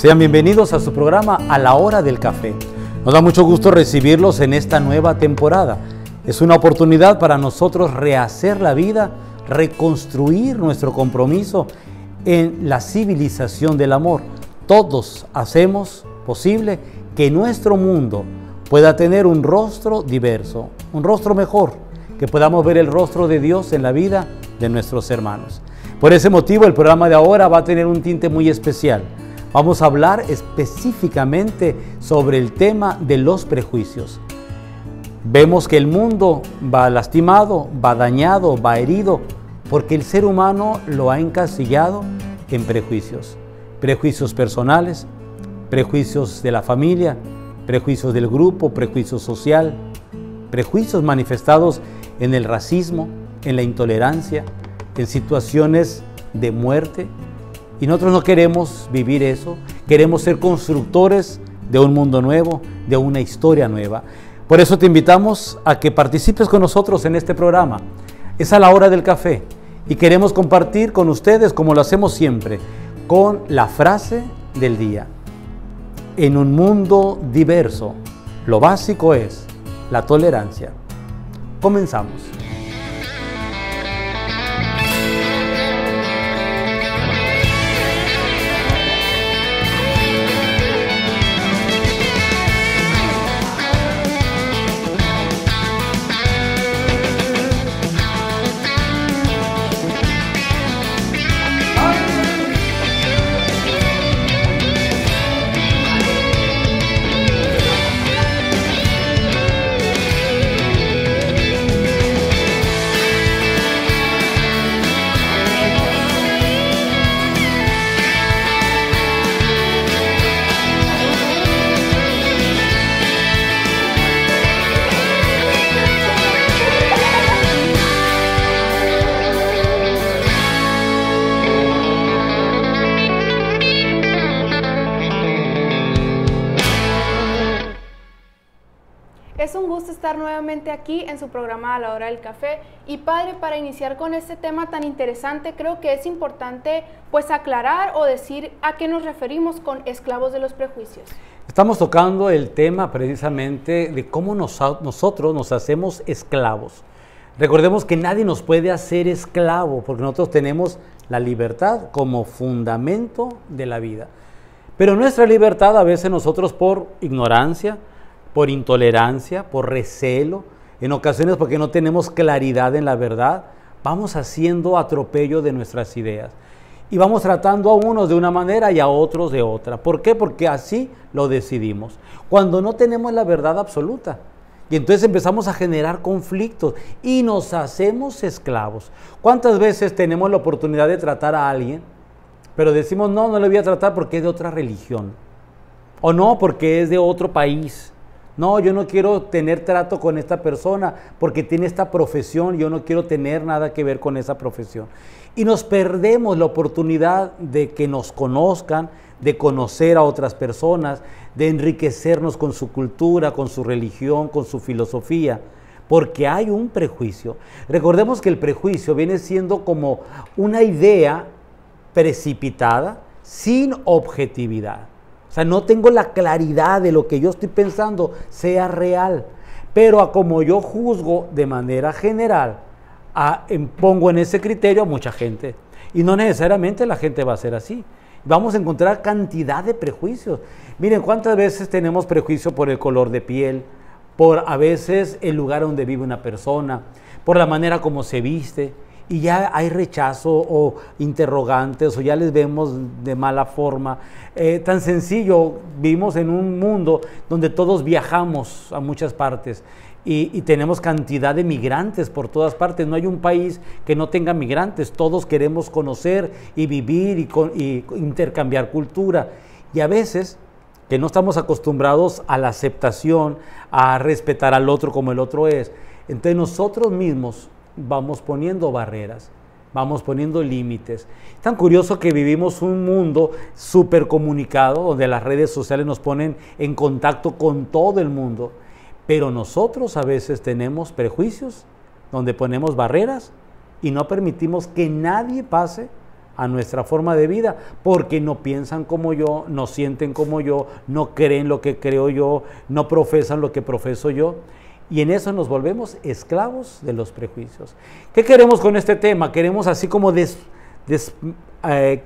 Sean bienvenidos a su programa A la Hora del Café. Nos da mucho gusto recibirlos en esta nueva temporada. Es una oportunidad para nosotros rehacer la vida, reconstruir nuestro compromiso en la civilización del amor. Todos hacemos posible que nuestro mundo pueda tener un rostro diverso, un rostro mejor, que podamos ver el rostro de Dios en la vida de nuestros hermanos. Por ese motivo, el programa de ahora va a tener un tinte muy especial. Vamos a hablar específicamente sobre el tema de los prejuicios. Vemos que el mundo va lastimado, va dañado, va herido, porque el ser humano lo ha encasillado en prejuicios. Prejuicios personales, prejuicios de la familia, prejuicios del grupo, prejuicios social, prejuicios manifestados en el racismo, en la intolerancia, en situaciones de muerte. Y nosotros no queremos vivir eso, queremos ser constructores de un mundo nuevo, de una historia nueva. Por eso te invitamos a que participes con nosotros en este programa. Es a la hora del café y queremos compartir con ustedes, como lo hacemos siempre, con la frase del día. En un mundo diverso, lo básico es la tolerancia. Comenzamos. Es un gusto estar nuevamente aquí en su programa A la Hora del Café. Y padre, para iniciar con este tema tan interesante, creo que es importante pues aclarar o decir a qué nos referimos con esclavos de los prejuicios. Estamos tocando el tema precisamente de cómo nosotros nos hacemos esclavos. Recordemos que nadie nos puede hacer esclavo porque nosotros tenemos la libertad como fundamento de la vida. Pero nuestra libertad a veces nosotros por ignorancia, por intolerancia, por recelo, en ocasiones porque no tenemos claridad en la verdad, vamos haciendo atropello de nuestras ideas. Y vamos tratando a unos de una manera y a otros de otra. ¿Por qué? Porque así lo decidimos. Cuando no tenemos la verdad absoluta. Y entonces empezamos a generar conflictos y nos hacemos esclavos. ¿Cuántas veces tenemos la oportunidad de tratar a alguien, pero decimos, no le voy a tratar porque es de otra religión? O no, porque es de otro país. No, yo no quiero tener trato con esta persona porque tiene esta profesión, yo no quiero tener nada que ver con esa profesión. Y nos perdemos la oportunidad de que nos conozcan, de conocer a otras personas, de enriquecernos con su cultura, con su religión, con su filosofía, porque hay un prejuicio. Recordemos que el prejuicio viene siendo como una idea precipitada, sin objetividad. O sea, no tengo la claridad de lo que yo estoy pensando sea real, pero como yo juzgo de manera general, pongo en ese criterio a mucha gente. Y no necesariamente la gente va a ser así. Vamos a encontrar cantidad de prejuicios. Miren, ¿cuántas veces tenemos prejuicio por el color de piel, por a veces el lugar donde vive una persona, por la manera como se viste? Y ya hay rechazo o interrogantes o ya les vemos de mala forma. Tan sencillo, vivimos en un mundo donde todos viajamos a muchas partes y tenemos cantidad de migrantes por todas partes. No hay un país que no tenga migrantes. Todos queremos conocer y vivir y intercambiar cultura. Y a veces que no estamos acostumbrados a la aceptación, a respetar al otro como el otro es, entonces nosotros mismos vamos poniendo barreras, vamos poniendo límites. Tan curioso que vivimos un mundo súper comunicado, donde las redes sociales nos ponen en contacto con todo el mundo, pero nosotros a veces tenemos prejuicios, donde ponemos barreras y no permitimos que nadie pase a nuestra forma de vida, porque no piensan como yo, no sienten como yo, no creen lo que creo yo, no profesan lo que profeso yo. Y en eso nos volvemos esclavos de los prejuicios. ¿Qué queremos con este tema? Queremos así como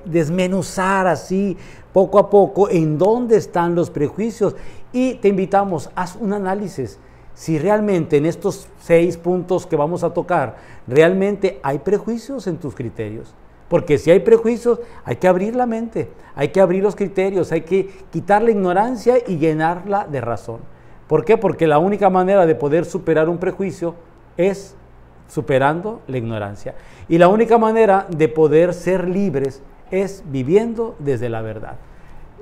desmenuzar así poco a poco en dónde están los prejuicios. Y te invitamos, haz un análisis. Si realmente en estos 6 puntos que vamos a tocar, realmente hay prejuicios en tus criterios. Porque si hay prejuicios, hay que abrir la mente, hay que abrir los criterios, hay que quitar la ignorancia y llenarla de razón. ¿Por qué? Porque la única manera de poder superar un prejuicio es superando la ignorancia. Y la única manera de poder ser libres es viviendo desde la verdad.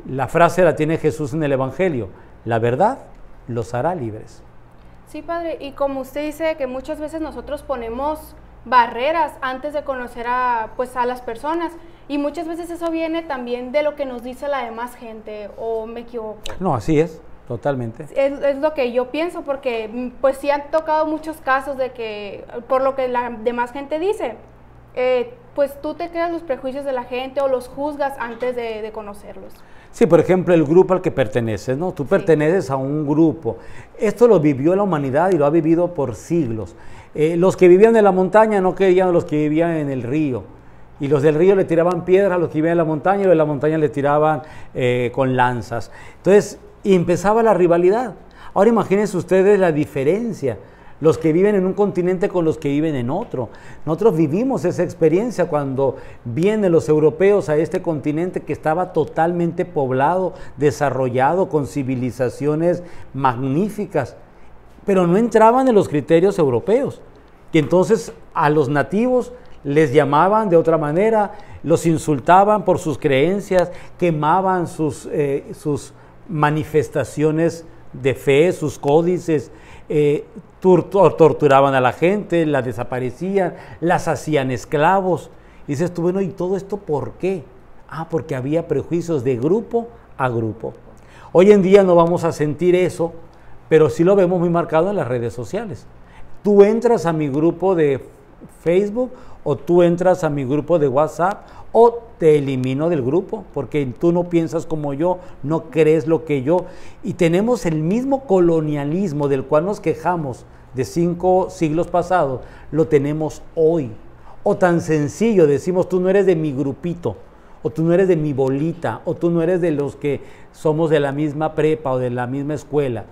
La frase la tiene Jesús en el Evangelio: la verdad los hará libres. Sí, padre, y como usted dice que muchas veces nosotros ponemos barreras antes de conocer a las personas, y muchas veces eso viene también de lo que nos dice la demás gente, ¿o me equivoco? No, así es, totalmente. Es lo que yo pienso, porque pues sí han tocado muchos casos de que, por lo que la demás gente dice, pues tú te creas los prejuicios de la gente o los juzgas antes de conocerlos. Sí, por ejemplo, el grupo al que perteneces, ¿no? Tú perteneces a un grupo. Esto lo vivió la humanidad y lo ha vivido por siglos. Los que vivían en la montaña no querían a los que vivían en el río. Y los del río le tiraban piedras a los que vivían en la montaña, y los de la montaña le tiraban con lanzas. Entonces, empezaba la rivalidad. Ahora imagínense ustedes la diferencia. Los que viven en un continente con los que viven en otro. Nosotros vivimos esa experiencia cuando vienen los europeos a este continente que estaba totalmente poblado, desarrollado, con civilizaciones magníficas, pero no entraban en los criterios europeos. Y entonces a los nativos les llamaban de otra manera, los insultaban por sus creencias, quemaban sus manifestaciones de fe, sus códices, torturaban a la gente, la desaparecían, las hacían esclavos. Y dices tú, bueno, ¿y todo esto por qué? Ah, porque había prejuicios de grupo a grupo. Hoy en día no vamos a sentir eso, pero sí lo vemos muy marcado en las redes sociales. Tú entras a mi grupo de Facebook o tú entras a mi grupo de WhatsApp o te elimino del grupo porque tú no piensas como yo, no crees lo que yo. Y tenemos el mismo colonialismo del cual nos quejamos de 5 siglos pasados, lo tenemos hoy. O tan sencillo, decimos, tú no eres de mi grupito, o tú no eres de mi bolita, o tú no eres de los que somos de la misma prepa o de la misma escuela,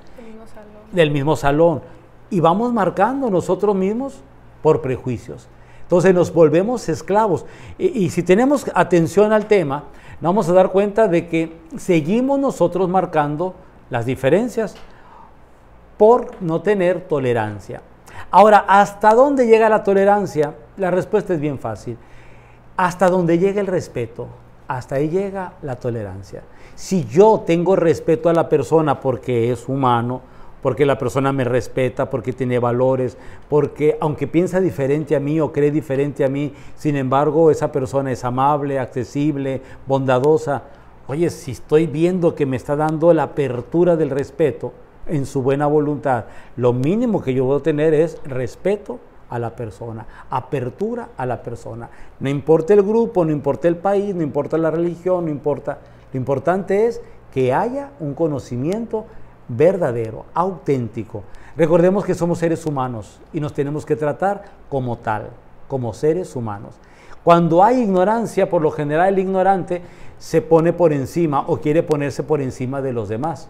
del mismo salón. Y vamos marcando nosotros mismos por prejuicios. Entonces nos volvemos esclavos. Y si tenemos atención al tema, nos vamos a dar cuenta de que seguimos nosotros marcando las diferencias por no tener tolerancia. Ahora, ¿hasta dónde llega la tolerancia? La respuesta es bien fácil. Hasta donde llega el respeto, hasta ahí llega la tolerancia. Si yo tengo respeto a la persona porque es humano, porque la persona me respeta, porque tiene valores, porque aunque piensa diferente a mí o cree diferente a mí, sin embargo esa persona es amable, accesible, bondadosa. Oye, si estoy viendo que me está dando la apertura del respeto en su buena voluntad, lo mínimo que yo voy a tener es respeto a la persona, apertura a la persona. No importa el grupo, no importa el país, no importa la religión, no importa. Lo importante es que haya un conocimiento verdadero, auténtico. Recordemos que somos seres humanos y nos tenemos que tratar como tal, como seres humanos. Cuando hay ignorancia, por lo general el ignorante se pone por encima o quiere ponerse por encima de los demás.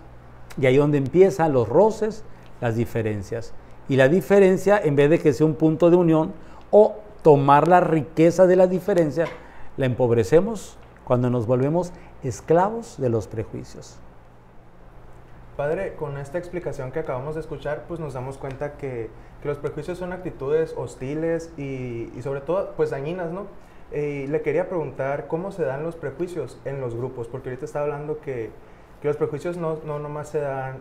Y ahí es donde empiezan los roces, las diferencias. Y la diferencia, en vez de que sea un punto de unión o tomar la riqueza de la diferencia, la empobrecemos cuando nos volvemos esclavos de los prejuicios. Padre, con esta explicación que acabamos de escuchar, pues nos damos cuenta que los prejuicios son actitudes hostiles y sobre todo, pues dañinas, ¿no? Y le quería preguntar cómo se dan los prejuicios en los grupos, porque ahorita está hablando que los prejuicios no nomás se dan,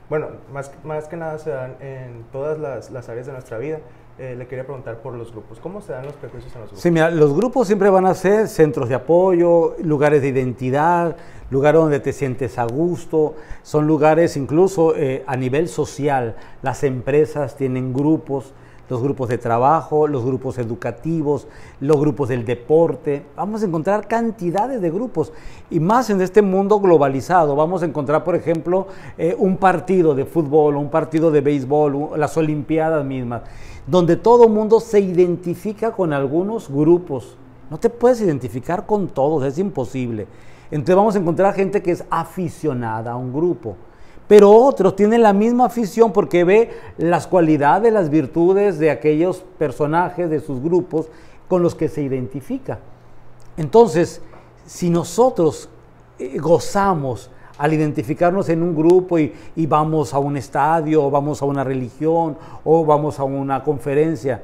bueno, más que nada se dan en todas las áreas de nuestra vida. Le quería preguntar por los grupos. ¿Cómo se dan los prejuicios en los grupos? Sí, mira, los grupos siempre van a ser centros de apoyo, lugares de identidad, lugares donde te sientes a gusto, son lugares incluso a nivel social. Las empresas tienen grupos los grupos de trabajo, los grupos educativos, los grupos del deporte. Vamos a encontrar cantidades de grupos. Y más en este mundo globalizado, vamos a encontrar, por ejemplo, un partido de fútbol, un partido de béisbol, las Olimpiadas mismas, donde todo el mundo se identifica con algunos grupos. No te puedes identificar con todos, es imposible. Entonces vamos a encontrar gente que es aficionada a un grupo. Pero otros tienen la misma afición porque ve las cualidades, las virtudes de aquellos personajes de sus grupos con los que se identifica. Entonces, si nosotros gozamos al identificarnos en un grupo y vamos a un estadio, o vamos a una religión, o vamos a una conferencia,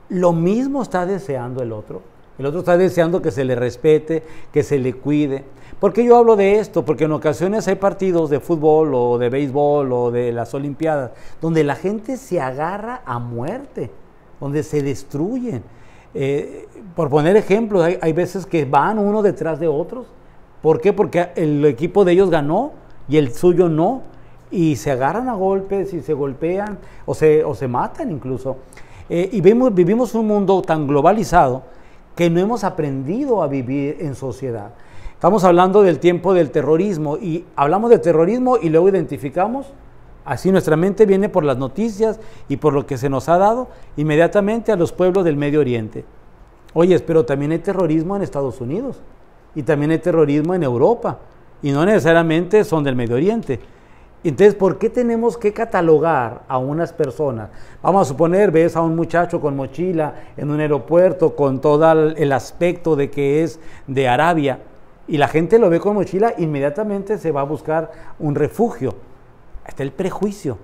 lo mismo está deseando el otro. El otro está deseando que se le respete, que se le cuide. ¿Por qué yo hablo de esto? Porque en ocasiones hay partidos de fútbol o de béisbol o de las Olimpiadas donde la gente se agarra a muerte, donde se destruyen. Por poner ejemplos, hay veces que van uno detrás de otros. ¿Por qué? Porque el equipo de ellos ganó y el suyo no. Y se agarran a golpes y se golpean o se matan incluso. Y vivimos un mundo tan globalizado que no hemos aprendido a vivir en sociedad. Estamos hablando del tiempo del terrorismo y hablamos de terrorismo y luego identificamos, así nuestra mente viene por las noticias y por lo que se nos ha dado inmediatamente a los pueblos del Medio Oriente. Oye, pero también hay terrorismo en Estados Unidos y también hay terrorismo en Europa y no necesariamente son del Medio Oriente. Entonces, ¿por qué tenemos que catalogar a unas personas? Vamos a suponer, ves a un muchacho con mochila en un aeropuerto con todo el aspecto de que es de Arabia y la gente lo ve con mochila, inmediatamente se va a buscar un refugio. Está el prejuicio.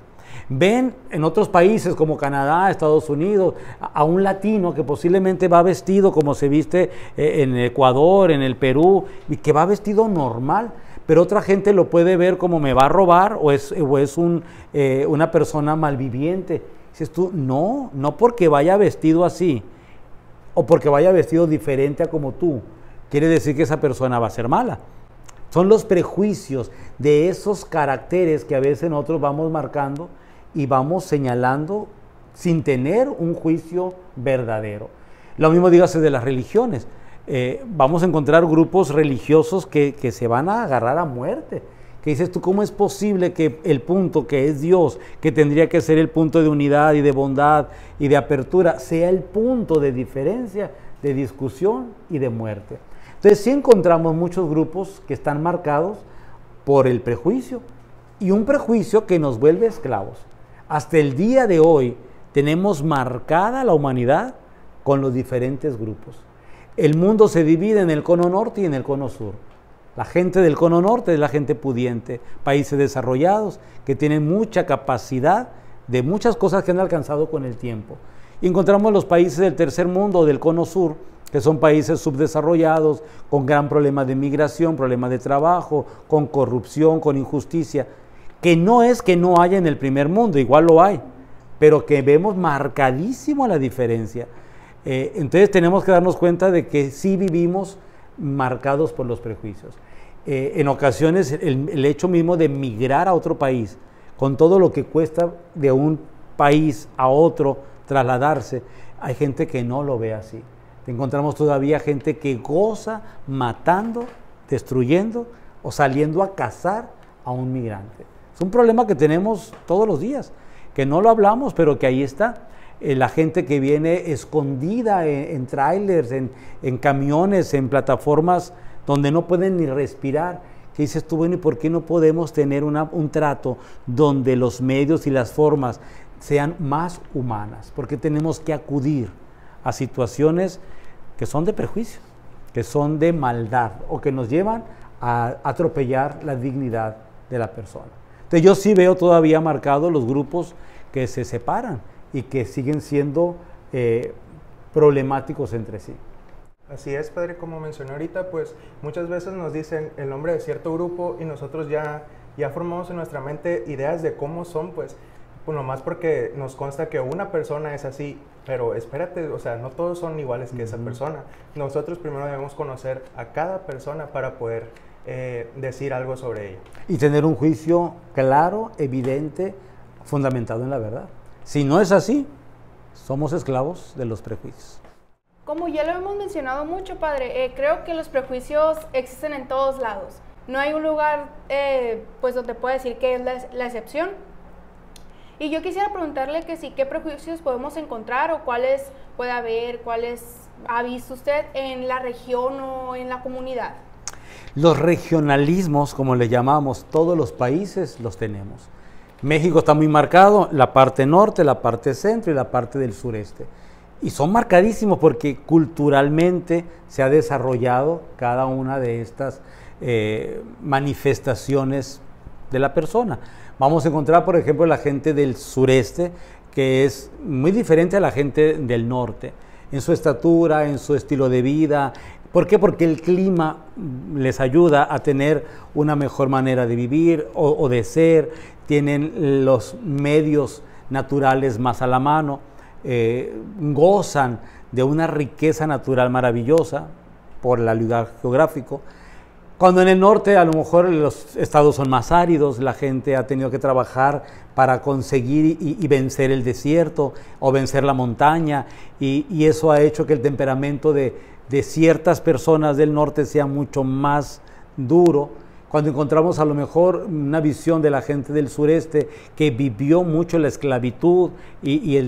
Ven en otros países como Canadá, Estados Unidos, a un latino que posiblemente va vestido como se viste en Ecuador, en el Perú, y que va vestido normal, pero otra gente lo puede ver como me va a robar o es una persona malviviente. Dices tú, no porque vaya vestido así o porque vaya vestido diferente a como tú, quiere decir que esa persona va a ser mala. Son los prejuicios de esos caracteres que a veces nosotros vamos marcando y vamos señalando sin tener un juicio verdadero. Lo mismo dígase de las religiones. Vamos a encontrar grupos religiosos que se van a agarrar a muerte. Que dices tú, ¿cómo es posible que el punto que es Dios, que tendría que ser el punto de unidad y de bondad y de apertura, sea el punto de diferencia, de discusión y de muerte? Entonces sí encontramos muchos grupos que están marcados por el prejuicio y un prejuicio que nos vuelve esclavos. Hasta el día de hoy tenemos marcada la humanidad con los diferentes grupos. El mundo se divide en el cono norte y en el cono sur. La gente del cono norte es la gente pudiente, países desarrollados que tienen mucha capacidad de muchas cosas que han alcanzado con el tiempo. Y encontramos los países del tercer mundo, del cono sur, que son países subdesarrollados, con gran problema de migración, problema de trabajo, con corrupción, con injusticia, que no es que no haya en el primer mundo, igual lo hay, pero que vemos marcadísimo la diferencia. Entonces tenemos que darnos cuenta de que sí vivimos marcados por los prejuicios. En ocasiones el hecho mismo de migrar a otro país, con todo lo que cuesta de un país a otro trasladarse, hay gente que no lo ve así. Encontramos todavía gente que goza matando, destruyendo o saliendo a cazar a un migrante. Es un problema que tenemos todos los días, que no lo hablamos, pero que ahí está. La gente que viene escondida en trailers, en camiones, en plataformas donde no pueden ni respirar. Que dices tú, bueno, ¿y por qué no podemos tener un trato donde los medios y las formas sean más humanas? Porque tenemos que acudir a situaciones que son de prejuicio, que son de maldad o que nos llevan a atropellar la dignidad de la persona. Entonces yo sí veo todavía marcados los grupos que se separan y que siguen siendo problemáticos entre sí. Así es, padre, como mencioné ahorita, pues muchas veces nos dicen el nombre de cierto grupo y nosotros ya formamos en nuestra mente ideas de cómo son, pues nomás porque nos consta que una persona es así, pero espérate, o sea, no todos son iguales que esa persona. Nosotros primero debemos conocer a cada persona para poder decir algo sobre ella. Y tener un juicio claro, evidente, fundamentado en la verdad. Si no es así, Somos esclavos de los prejuicios. Como ya lo hemos mencionado mucho, padre, creo que los prejuicios existen en todos lados. No hay un lugar pues donde pueda decir que es la excepción. Y yo quisiera preguntarle que sí, ¿qué prejuicios podemos encontrar o cuáles puede haber, cuáles ha visto usted en la región o en la comunidad? Los regionalismos, como le llamamos, todos los países los tenemos. México está muy marcado, la parte norte, la parte centro y la parte del sureste. Y son marcadísimos porque culturalmente se ha desarrollado cada una de estas manifestaciones de la persona. Vamos a encontrar, por ejemplo, la gente del sureste, que es muy diferente a la gente del norte, en su estatura, en su estilo de vida. ¿Por qué? Porque el clima les ayuda a tener una mejor manera de vivir o de ser, tienen los medios naturales más a la mano, gozan de una riqueza natural maravillosa por el lugar geográfico. Cuando en el norte a lo mejor los estados son más áridos, la gente ha tenido que trabajar para conseguir y vencer el desierto o vencer la montaña, y eso ha hecho que el temperamento de ciertas personas del norte sea mucho más duro. Cuando encontramos a lo mejor una visión de la gente del sureste que vivió mucho la esclavitud y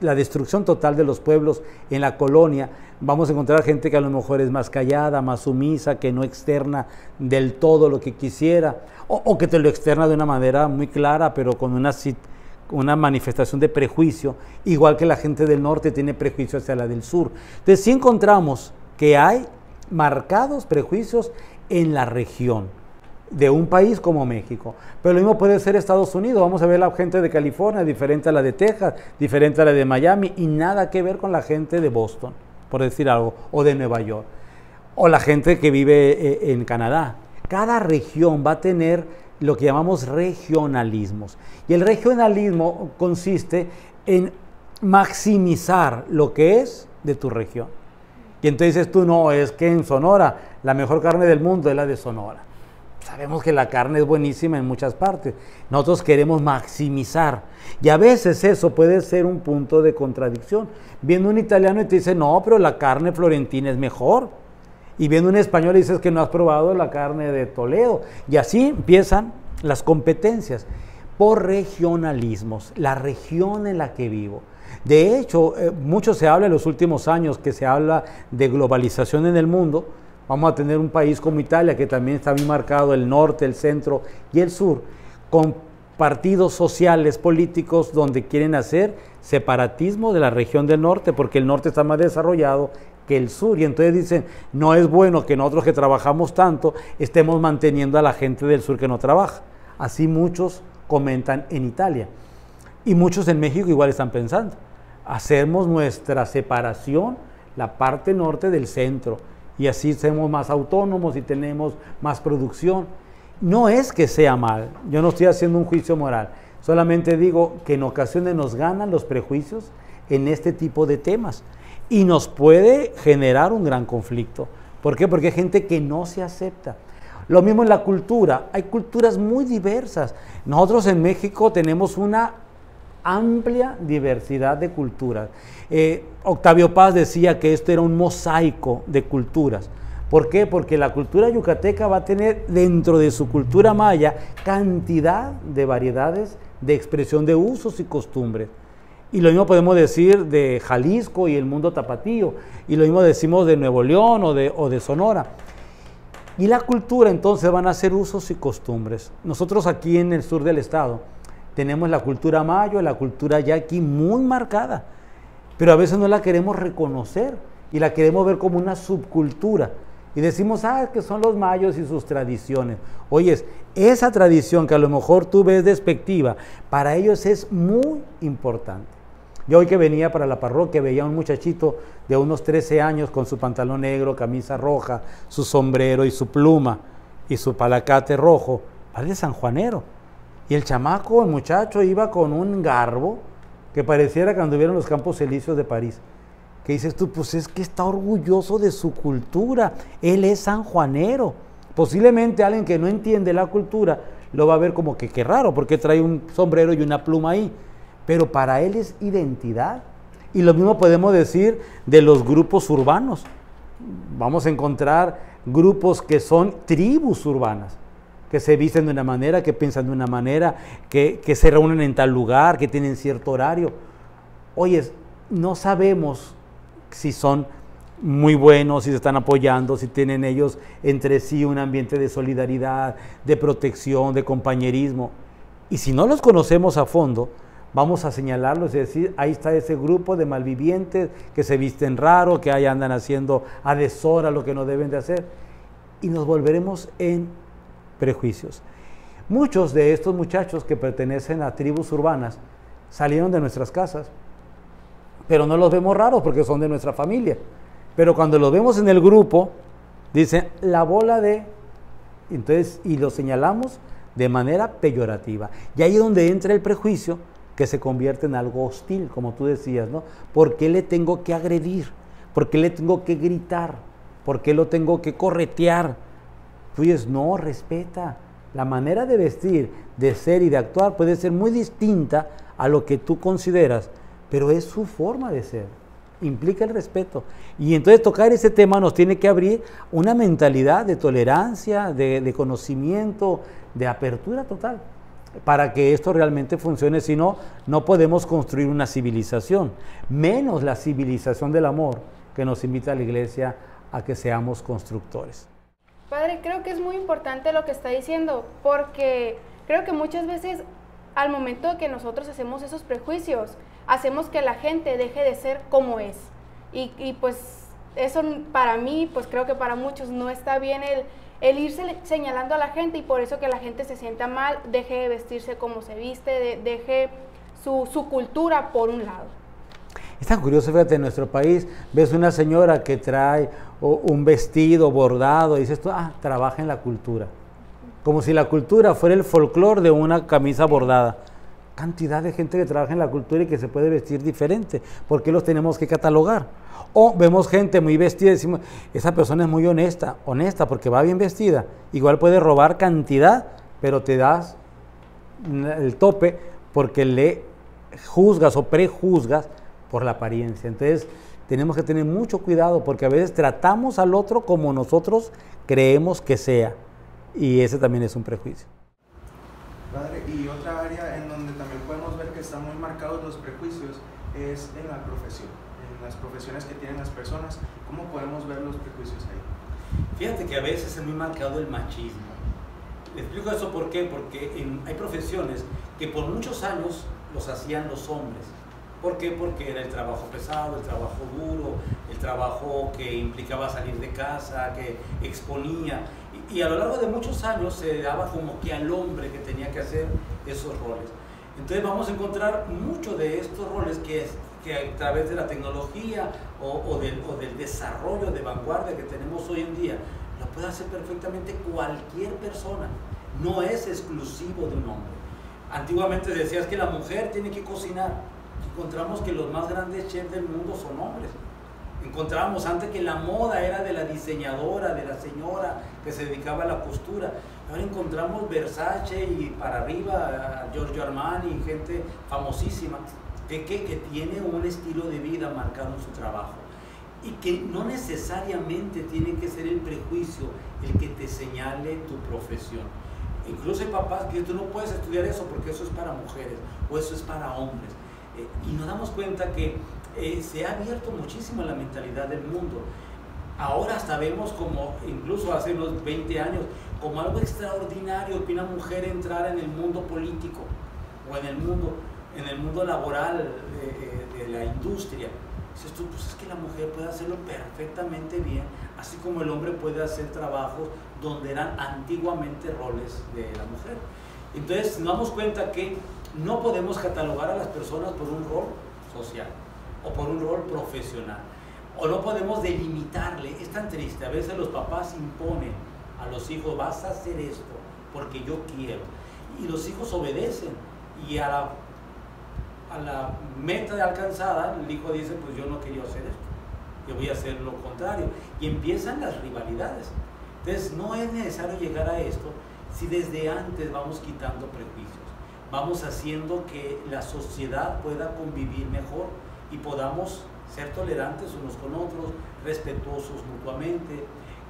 la destrucción total de los pueblos en la colonia, vamos a encontrar gente que a lo mejor es más callada, más sumisa, que no externa del todo lo que quisiera, o que te lo externa de una manera muy clara, pero con una manifestación de prejuicio, igual que la gente del norte tiene prejuicio hacia la del sur. Entonces sí encontramos que hay marcados prejuicios en la región de un país como México, pero lo mismo puede ser Estados Unidos. Vamos a ver la gente de California, diferente a la de Texas, diferente a la de Miami, y nada que ver con la gente de Boston, por decir algo, o de Nueva York, o la gente que vive en Canadá. Cada región va a tener lo que llamamos regionalismos, y el regionalismo consiste en maximizar lo que es de tu región. Y entonces dices tú, no, es que en Sonora la mejor carne del mundo es la de Sonora. Sabemos que la carne es buenísima en muchas partes. Nosotros queremos maximizar. Y a veces eso puede ser un punto de contradicción. Viene un italiano y te dice, no, pero la carne florentina es mejor. Y viene un español y dices que no has probado la carne de Toledo. Y así empiezan las competencias por regionalismos, la región en la que vivo. De hecho, mucho se habla en los últimos años que se habla de globalización en el mundo. Vamos a tener un país como Italia, que también está muy marcado el norte, el centro y el sur, con partidos sociales, políticos, donde quieren hacer separatismo de la región del norte, porque el norte está más desarrollado que el sur, y entonces dicen, no es bueno que nosotros que trabajamos tanto, estemos manteniendo a la gente del sur que no trabaja. Así muchos comentan en Italia, y muchos en México igual están pensando, hacemos nuestra separación, la parte norte del centro, y así somos más autónomos y tenemos más producción. No es que sea mal, yo no estoy haciendo un juicio moral, solamente digo que en ocasiones nos ganan los prejuicios en este tipo de temas y nos puede generar un gran conflicto. ¿Por qué? Porque hay gente que no se acepta. Lo mismo en la cultura, hay culturas muy diversas. Nosotros en México tenemos una amplia diversidad de culturas. Octavio Paz decía que esto era un mosaico de culturas. ¿Por qué? Porque la cultura yucateca va a tener dentro de su cultura maya cantidad de variedades de expresión de usos y costumbres. Y lo mismo podemos decir de Jalisco y el mundo tapatío, y lo mismo decimos de Nuevo León o de Sonora. Y la cultura entonces van a ser usos y costumbres. Nosotros aquí en el sur del estado tenemos la cultura mayo, la cultura yaqui muy marcada, pero a veces no la queremos reconocer y la queremos ver como una subcultura. Y decimos, que son los mayos y sus tradiciones. Oyes, esa tradición que a lo mejor tú ves despectiva, para ellos es muy importante. Yo hoy que venía para la parroquia veía a un muchachito de unos 13 años con su pantalón negro, camisa roja, su sombrero y su pluma y su palacate rojo, padre sanjuanero. Y el chamaco, el muchacho, iba con un garbo que pareciera que anduviera en los Campos Elíseos de París. Que dices tú, pues es que está orgulloso de su cultura, él es sanjuanero. Posiblemente alguien que no entiende la cultura lo va a ver como que qué raro, porque trae un sombrero y una pluma ahí. pero para él es identidad. Y lo mismo podemos decir de los grupos urbanos. Vamos a encontrar grupos que son tribus urbanas, que se visten de una manera, que piensan de una manera, que se reúnen en tal lugar, que tienen cierto horario. Oye, no sabemos si son muy buenos, si se están apoyando, si tienen ellos entre sí un ambiente de solidaridad, de protección, de compañerismo. Y si no los conocemos a fondo, vamos a señalarlos y decir, ahí está ese grupo de malvivientes que se visten raro, que ahí andan haciendo a deshora lo que no deben de hacer. Y nos volveremos en prejuicios. Muchos de estos muchachos que pertenecen a tribus urbanas salieron de nuestras casas, pero no los vemos raros porque son de nuestra familia. Pero cuando los vemos en el grupo, dicen la bola de... Entonces, y los señalamos de manera peyorativa. Y ahí es donde entra el prejuicio, que se convierte en algo hostil, como tú decías, ¿no? ¿Por qué le tengo que agredir? ¿Por qué le tengo que gritar? ¿Por qué lo tengo que corretear? Tú dices, no, respeta. La manera de vestir, de ser y de actuar puede ser muy distinta a lo que tú consideras, pero es su forma de ser. Implica el respeto. Y entonces tocar ese tema nos tiene que abrir una mentalidad de tolerancia, de conocimiento, de apertura total, para que esto realmente funcione. Si no, no podemos construir una civilización, menos la civilización del amor que nos invita a la Iglesia a que seamos constructores. Padre, creo que es muy importante lo que está diciendo, porque creo que muchas veces al momento de que nosotros hacemos esos prejuicios, hacemos que la gente deje de ser como es. Y pues eso para mí, pues creo que para muchos no está bien el irse señalando a la gente, y por eso que la gente se sienta mal, deje de vestirse como se viste, deje su cultura por un lado. Es tan curioso, fíjate, en nuestro país ves una señora que trae un vestido bordado y dices tú, trabaja en la cultura. Como si la cultura fuera el folclore de una camisa bordada. Cantidad de gente que trabaja en la cultura y que se puede vestir diferente. ¿Por qué los tenemos que catalogar? O vemos gente muy vestida y decimos, esa persona es muy honesta porque va bien vestida. Igual puede robar cantidad, pero te das el tope porque le juzgas o prejuzgas por la apariencia. Entonces, tenemos que tener mucho cuidado porque a veces tratamos al otro como nosotros creemos que sea. Y ese también es un prejuicio. Padre, y otra área en donde también podemos ver que están muy marcados los prejuicios es en la profesión, en las profesiones que tienen las personas. ¿Cómo podemos ver los prejuicios ahí? Fíjate que a veces es muy marcado el machismo. Le explico eso por qué, porque hay profesiones que por muchos años los hacían los hombres. ¿Por qué? Porque era el trabajo pesado, el trabajo duro, el trabajo que implicaba salir de casa, que exponía. Y a lo largo de muchos años se daba como que al hombre que tenía que hacer esos roles. Entonces vamos a encontrar muchos de estos roles que a través de la tecnología o del desarrollo de vanguardia que tenemos hoy en día, lo puede hacer perfectamente cualquier persona. No es exclusivo de un hombre. Antiguamente decías que la mujer tiene que cocinar. Encontramos que los más grandes chefs del mundo son hombres. Encontrábamos antes que la moda era de la diseñadora, de la señora que se dedicaba a la costura. Ahora encontramos Versace y para arriba Giorgio Armani, gente famosísima que tiene un estilo de vida marcado en su trabajo y que no necesariamente tiene que ser el prejuicio el que te señale tu profesión. Incluso hay papás que tú no puedes estudiar eso porque eso es para mujeres o eso es para hombres. Y nos damos cuenta que se ha abierto muchísimo la mentalidad del mundo. Ahora hasta vemos como, incluso hace unos 20 años, como algo extraordinario que una mujer entrara en el mundo político o en el mundo laboral de la industria. Dices tú, pues es que la mujer puede hacerlo perfectamente bien, así como el hombre puede hacer trabajos donde eran antiguamente roles de la mujer. Entonces nos damos cuenta que no podemos catalogar a las personas por un rol social o por un rol profesional, o no podemos delimitarle. Es tan triste, a veces los papás imponen a los hijos, vas a hacer esto porque yo quiero, y los hijos obedecen, y a la meta alcanzada el hijo dice, pues yo no quería hacer esto, yo voy a hacer lo contrario, y empiezan las rivalidades. Entonces no es necesario llegar a esto si desde antes vamos quitando prejuicios. vamos haciendo que la sociedad pueda convivir mejor y podamos ser tolerantes unos con otros, respetuosos mutuamente,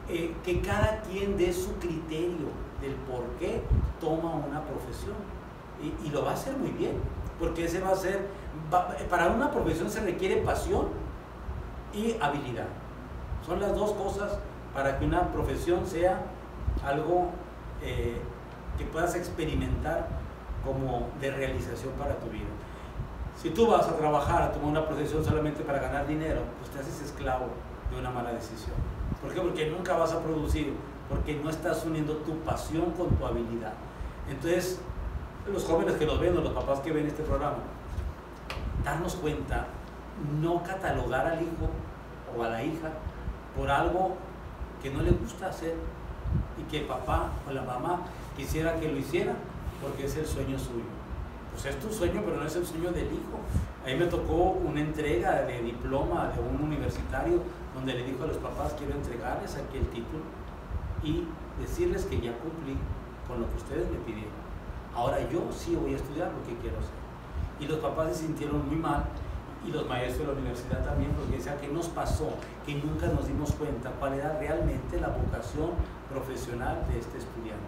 que cada quien dé su criterio del por qué toma una profesión y lo va a hacer muy bien, porque ese va a ser, para una profesión se requiere pasión y habilidad. Son las dos cosas para que una profesión sea algo que puedas experimentar como de realización para tu vida. Si tú vas a trabajar, a tomar una profesión solamente para ganar dinero, pues te haces esclavo de una mala decisión. ¿Por qué? Porque nunca vas a producir, porque no estás uniendo tu pasión con tu habilidad. Entonces, los jóvenes que nos ven, o los papás que ven este programa, darnos cuenta, no catalogar al hijo o a la hija por algo que no le gusta hacer y que el papá o la mamá quisiera que lo hiciera porque es el sueño suyo. Pues es tu sueño, pero no es el sueño del hijo. A mí me tocó una entrega de diploma de un universitario donde le dijo a los papás: quiero entregarles aquí el título y decirles que ya cumplí con lo que ustedes me pidieron. Ahora yo sí voy a estudiar lo que quiero hacer. Y los papás se sintieron muy mal, y los maestros de la universidad también, porque decían: ¿qué nos pasó? Que nunca nos dimos cuenta cuál era realmente la vocación profesional de este estudiante.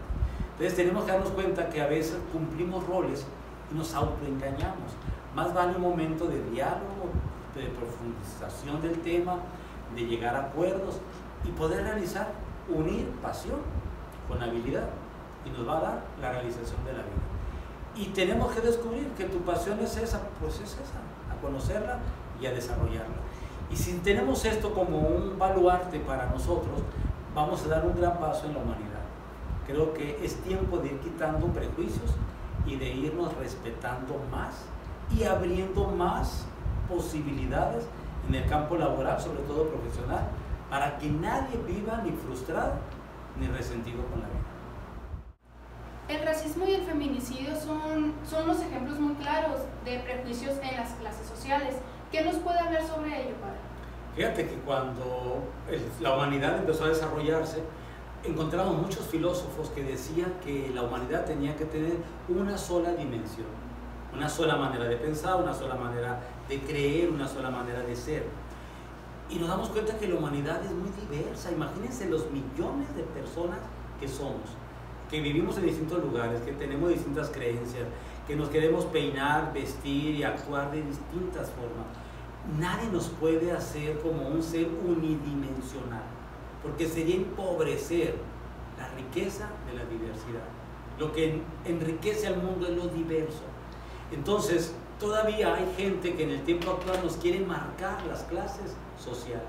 Entonces tenemos que darnos cuenta que a veces cumplimos roles y nos autoengañamos. Más vale un momento de diálogo, de profundización del tema, de llegar a acuerdos y poder realizar, unir pasión con habilidad, y nos va a dar la realización de la vida. Y tenemos que descubrir que tu pasión es esa, pues es esa, a conocerla y a desarrollarla. Y si tenemos esto como un baluarte para nosotros, vamos a dar un gran paso en la humanidad. Creo que es tiempo de ir quitando prejuicios y de irnos respetando más y abriendo más posibilidades en el campo laboral, sobre todo profesional, para que nadie viva ni frustrado ni resentido con la vida. El racismo y el feminicidio son los ejemplos muy claros de prejuicios en las clases sociales. ¿Qué nos puede hablar sobre ello, padre? Fíjate que cuando la humanidad empezó a desarrollarse, encontramos muchos filósofos que decían que la humanidad tenía que tener una sola dimensión, una sola manera de pensar, una sola manera de creer, una sola manera de ser. Y nos damos cuenta que la humanidad es muy diversa. Imagínense los millones de personas que somos, que vivimos en distintos lugares, que tenemos distintas creencias, que nos queremos peinar, vestir y actuar de distintas formas. Nadie nos puede hacer como un ser unidimensional, porque sería empobrecer la riqueza de la diversidad. Lo que enriquece al mundo es lo diverso. Entonces, todavía hay gente que en el tiempo actual nos quiere marcar las clases sociales,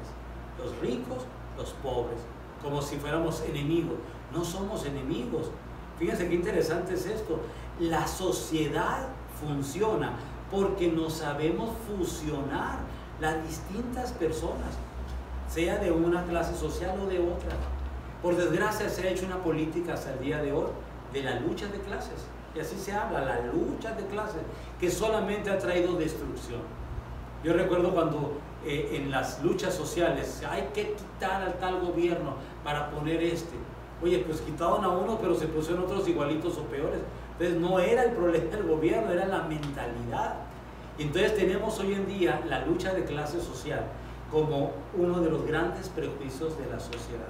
los ricos, los pobres, como si fuéramos enemigos. No somos enemigos. Fíjense qué interesante es esto. La sociedad funciona porque nos sabemos fusionar las distintas personas, sea de una clase social o de otra. Por desgracia se ha hecho una política hasta el día de hoy de la lucha de clases, y así se habla, la lucha de clases, que solamente ha traído destrucción. Yo recuerdo cuando en las luchas sociales hay que quitar al tal gobierno para poner este. Oye, pues quitaron a uno, pero se pusieron otros igualitos o peores. Entonces no era el problema del gobierno, era la mentalidad. Y entonces tenemos hoy en día la lucha de clase social como uno de los grandes prejuicios de la sociedad.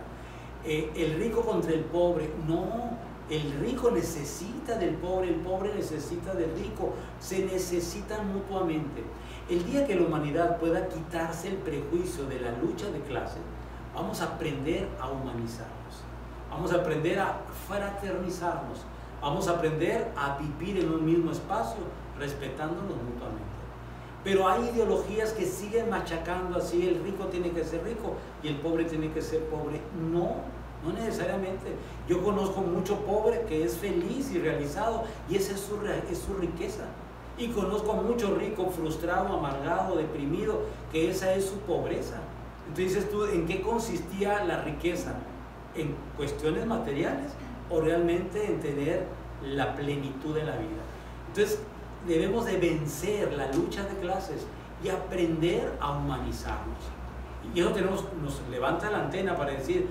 El rico contra el pobre, no, el rico necesita del pobre, el pobre necesita del rico, se necesitan mutuamente. El día que la humanidad pueda quitarse el prejuicio de la lucha de clase, vamos a aprender a humanizarnos, vamos a aprender a fraternizarnos, vamos a aprender a vivir en un mismo espacio, respetándonos mutuamente. Pero hay ideologías que siguen machacando así: el rico tiene que ser rico y el pobre tiene que ser pobre. No, no necesariamente. Yo conozco mucho pobre que es feliz y realizado, y esa es su riqueza. Y conozco a mucho rico frustrado, amargado, deprimido, que esa es su pobreza. Entonces tú, ¿en qué consistía la riqueza? ¿En cuestiones materiales o realmente en tener la plenitud de la vida? Entonces debemos de vencer la lucha de clases y aprender a humanizarnos. Y eso nos levanta la antena para decir: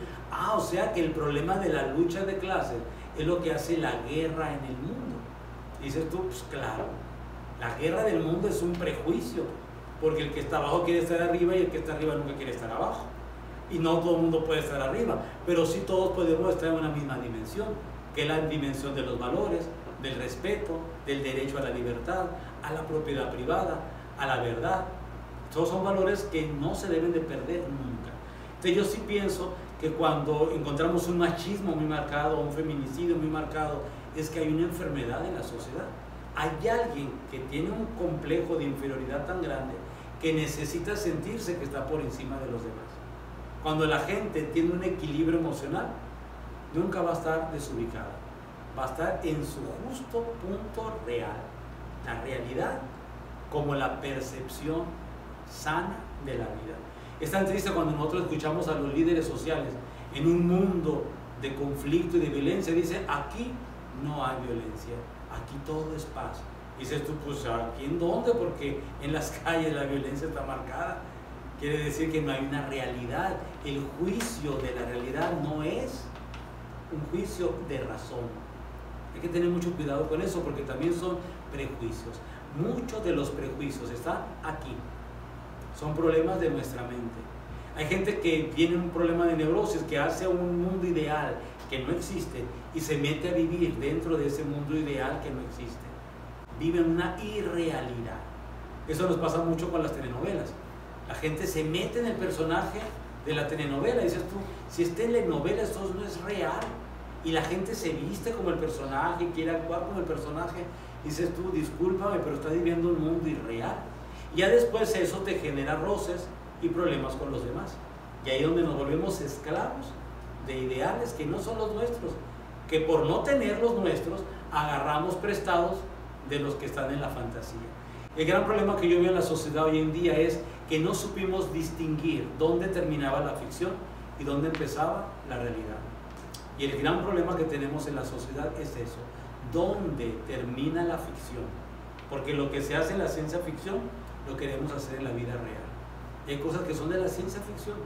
o sea que el problema de la lucha de clases es lo que hace la guerra en el mundo. Dices tú, pues claro, la guerra del mundo es un prejuicio, porque el que está abajo quiere estar arriba y el que está arriba nunca quiere estar abajo. Y no todo el mundo puede estar arriba, pero sí todos podemos estar en una misma dimensión, que es la dimensión de los valores, del respeto, del derecho a la libertad, a la propiedad privada, a la verdad. Todos son valores que no se deben de perder nunca. Entonces yo sí pienso que cuando encontramos un machismo muy marcado, un feminicidio muy marcado, es que hay una enfermedad en la sociedad. Hay alguien que tiene un complejo de inferioridad tan grande que necesita sentirse que está por encima de los demás. Cuando la gente tiene un equilibrio emocional, nunca va a estar desubicada, va a estar en su justo punto real, la realidad como la percepción sana de la vida. Es tan triste cuando nosotros escuchamos a los líderes sociales en un mundo de conflicto y de violencia, dice, aquí no hay violencia, aquí todo es paz. Dices tú, pues ¿aquí en dónde? Porque en las calles la violencia está marcada. Quiere decir que no hay una realidad. El juicio de la realidad no es un juicio de razón. Hay que tener mucho cuidado con eso porque también son prejuicios. Muchos de los prejuicios están aquí. Son problemas de nuestra mente. Hay gente que tiene un problema de neurosis, que hace un mundo ideal que no existe y se mete a vivir dentro de ese mundo ideal que no existe. Vive en una irrealidad. Eso nos pasa mucho con las telenovelas. La gente se mete en el personaje de la telenovela. Dices tú, si es telenovela, esto no es real. Y la gente se viste como el personaje, quiere actuar como el personaje. Dices tú, discúlpame, pero estás viviendo un mundo irreal. Y ya después eso te genera roces y problemas con los demás. Y ahí es donde nos volvemos esclavos de ideales que no son los nuestros. Que por no tener los nuestros, agarramos prestados de los que están en la fantasía. El gran problema que yo veo en la sociedad hoy en día es que no supimos distinguir dónde terminaba la ficción y dónde empezaba la realidad. Y el gran problema que tenemos en la sociedad es eso, dónde termina la ficción. Porque lo que se hace en la ciencia ficción lo queremos hacer en la vida real. Y hay cosas que son de la ciencia ficción,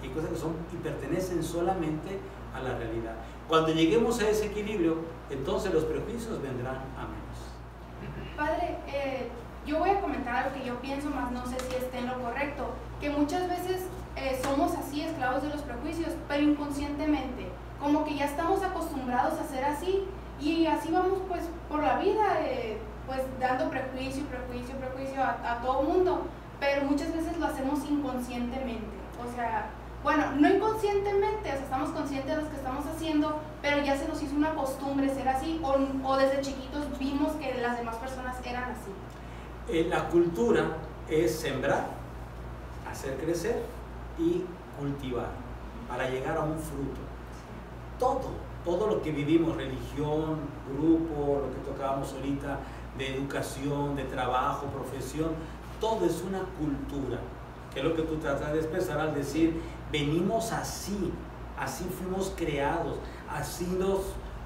y hay cosas que son y pertenecen solamente a la realidad. Cuando lleguemos a ese equilibrio, entonces los prejuicios vendrán a menos. Padre, yo voy a comentar algo que yo pienso, más no sé si esté en lo correcto, que muchas veces somos así, esclavos de los prejuicios, pero inconscientemente, como que ya estamos acostumbrados a ser así, y así vamos pues por la vida, pues dando prejuicio a todo mundo, pero muchas veces lo hacemos inconscientemente, o sea, bueno, no inconscientemente, o sea, estamos conscientes de lo que estamos haciendo, pero ya se nos hizo una costumbre ser así, o desde chiquitos vimos que las demás personas eran así. La cultura es sembrar, hacer crecer y cultivar para llegar a un fruto. Todo lo que vivimos, religión, grupo, lo que tocábamos ahorita, de educación, de trabajo, profesión, todo es una cultura, que es lo que tú tratas de expresar al decir, venimos así fuimos creados, así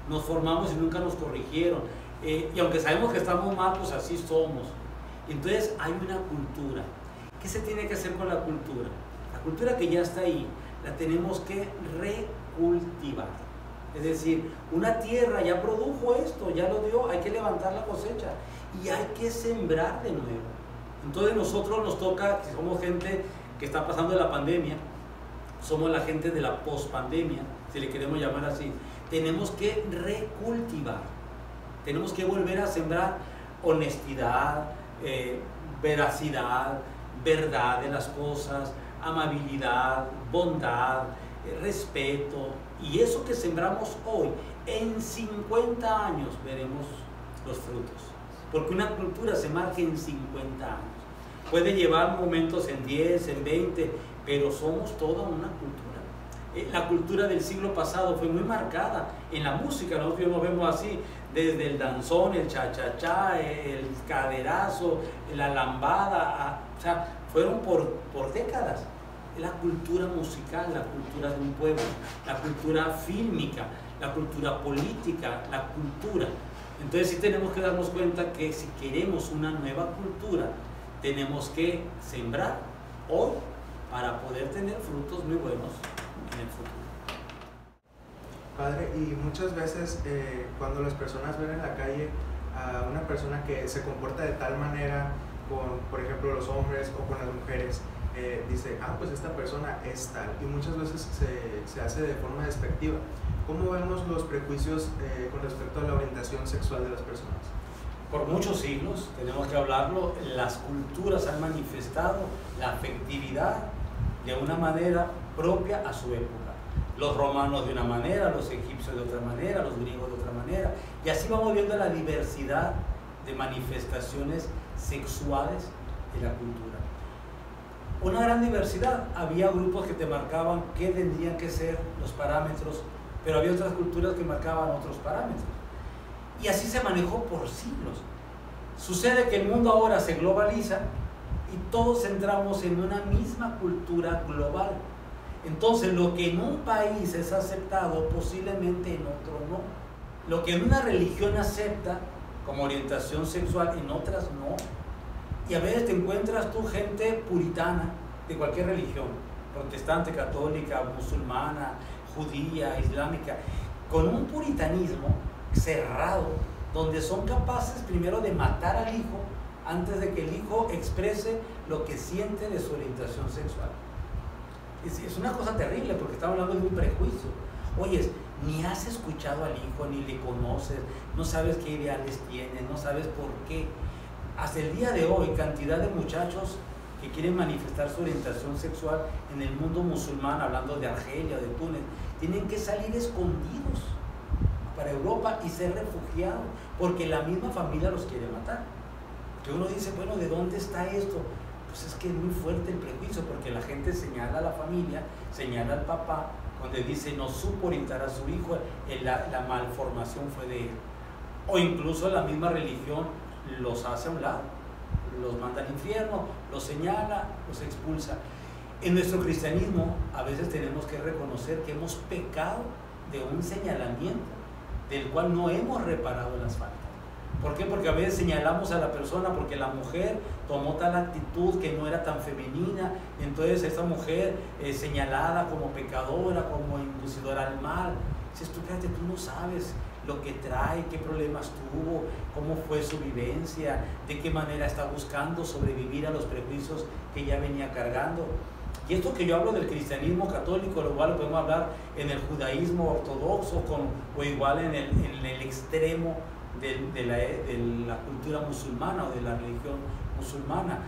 nos formamos y nunca nos corrigieron, y aunque sabemos que estamos mal, pues así somos. Entonces hay una cultura. ¿Qué se tiene que hacer con la cultura? La cultura que ya está ahí, la tenemos que recultivar. Es decir, una tierra ya produjo esto, ya lo dio, hay que levantar la cosecha y hay que sembrar de nuevo. Entonces nosotros nos toca, si somos gente que está pasando de la pandemia, somos la gente de la pospandemia, si le queremos llamar así, tenemos que recultivar, tenemos que volver a sembrar honestidad, veracidad, verdad de las cosas, amabilidad, bondad, respeto, y eso que sembramos hoy, en 50 años veremos los frutos, porque una cultura se marca en 50 años. Puede llevar momentos en 10, en 20, pero somos toda una cultura. La cultura del siglo pasado fue muy marcada en la música, nosotros nos vemos así, desde el danzón, el cha-cha-cha, el caderazo, la lambada, o sea, fueron por décadas. La cultura musical, la cultura de un pueblo, la cultura fílmica, la cultura política, la cultura. Entonces sí tenemos que darnos cuenta que si queremos una nueva cultura, tenemos que sembrar hoy para poder tener frutos muy buenos en el futuro. Padre, y muchas veces cuando las personas ven en la calle a una persona que se comporta de tal manera con, por ejemplo, los hombres o con las mujeres, dice, pues esta persona es tal, y muchas veces se hace de forma despectiva. ¿Cómo vemos los prejuicios con respecto a la orientación sexual de las personas? Por muchos siglos, tenemos que hablarlo, las culturas han manifestado la afectividad de una manera propia a su época. Los romanos de una manera, los egipcios de otra manera, los griegos de otra manera, y así vamos viendo la diversidad de manifestaciones sexuales de la cultura. Una gran diversidad, había grupos que te marcaban qué tendrían que ser los parámetros, pero había otras culturas que marcaban otros parámetros. Y así se manejó por siglos. Sucede que el mundo ahora se globaliza y todos entramos en una misma cultura global. Entonces, lo que en un país es aceptado, posiblemente en otro no. Lo que en una religión acepta como orientación sexual, en otras no. Y a veces te encuentras tú gente puritana de cualquier religión, protestante, católica, musulmana, judía, islámica, con un puritanismo cerrado, donde son capaces primero de matar al hijo antes de que el hijo exprese lo que siente de su orientación sexual. Es una cosa terrible, porque estamos hablando de un prejuicio. Oyes, ni has escuchado al hijo, ni le conoces, no sabes qué ideales tiene, no sabes por qué. Hasta el día de hoy, cantidad de muchachos que quieren manifestar su orientación sexual en el mundo musulmán, hablando de Argelia, de Túnez, tienen que salir escondidos para Europa y ser refugiados, porque la misma familia los quiere matar. Que uno dice, bueno, ¿de dónde está esto? Pues es que es muy fuerte el prejuicio, porque la gente señala a la familia, señala al papá, donde dice no supo orientar a su hijo, la malformación fue de él. O incluso la misma religión los hace a un lado, los manda al infierno, los señala, los expulsa. En nuestro cristianismo a veces tenemos que reconocer que hemos pecado de un señalamiento del cual no hemos reparado las faltas. ¿Por qué? Porque a veces señalamos a la persona porque la mujer tomó tal actitud que no era tan femenina, y entonces esa mujer señalada como pecadora, como inducidora al mal. Dices tú, fíjate, tú no sabes lo que trae, qué problemas tuvo, cómo fue su vivencia, de qué manera está buscando sobrevivir a los prejuicios que ya venía cargando. Y esto que yo hablo del cristianismo católico, lo igual lo podemos hablar en el judaísmo ortodoxo, o igual en el extremo de la cultura musulmana o de la religión musulmana,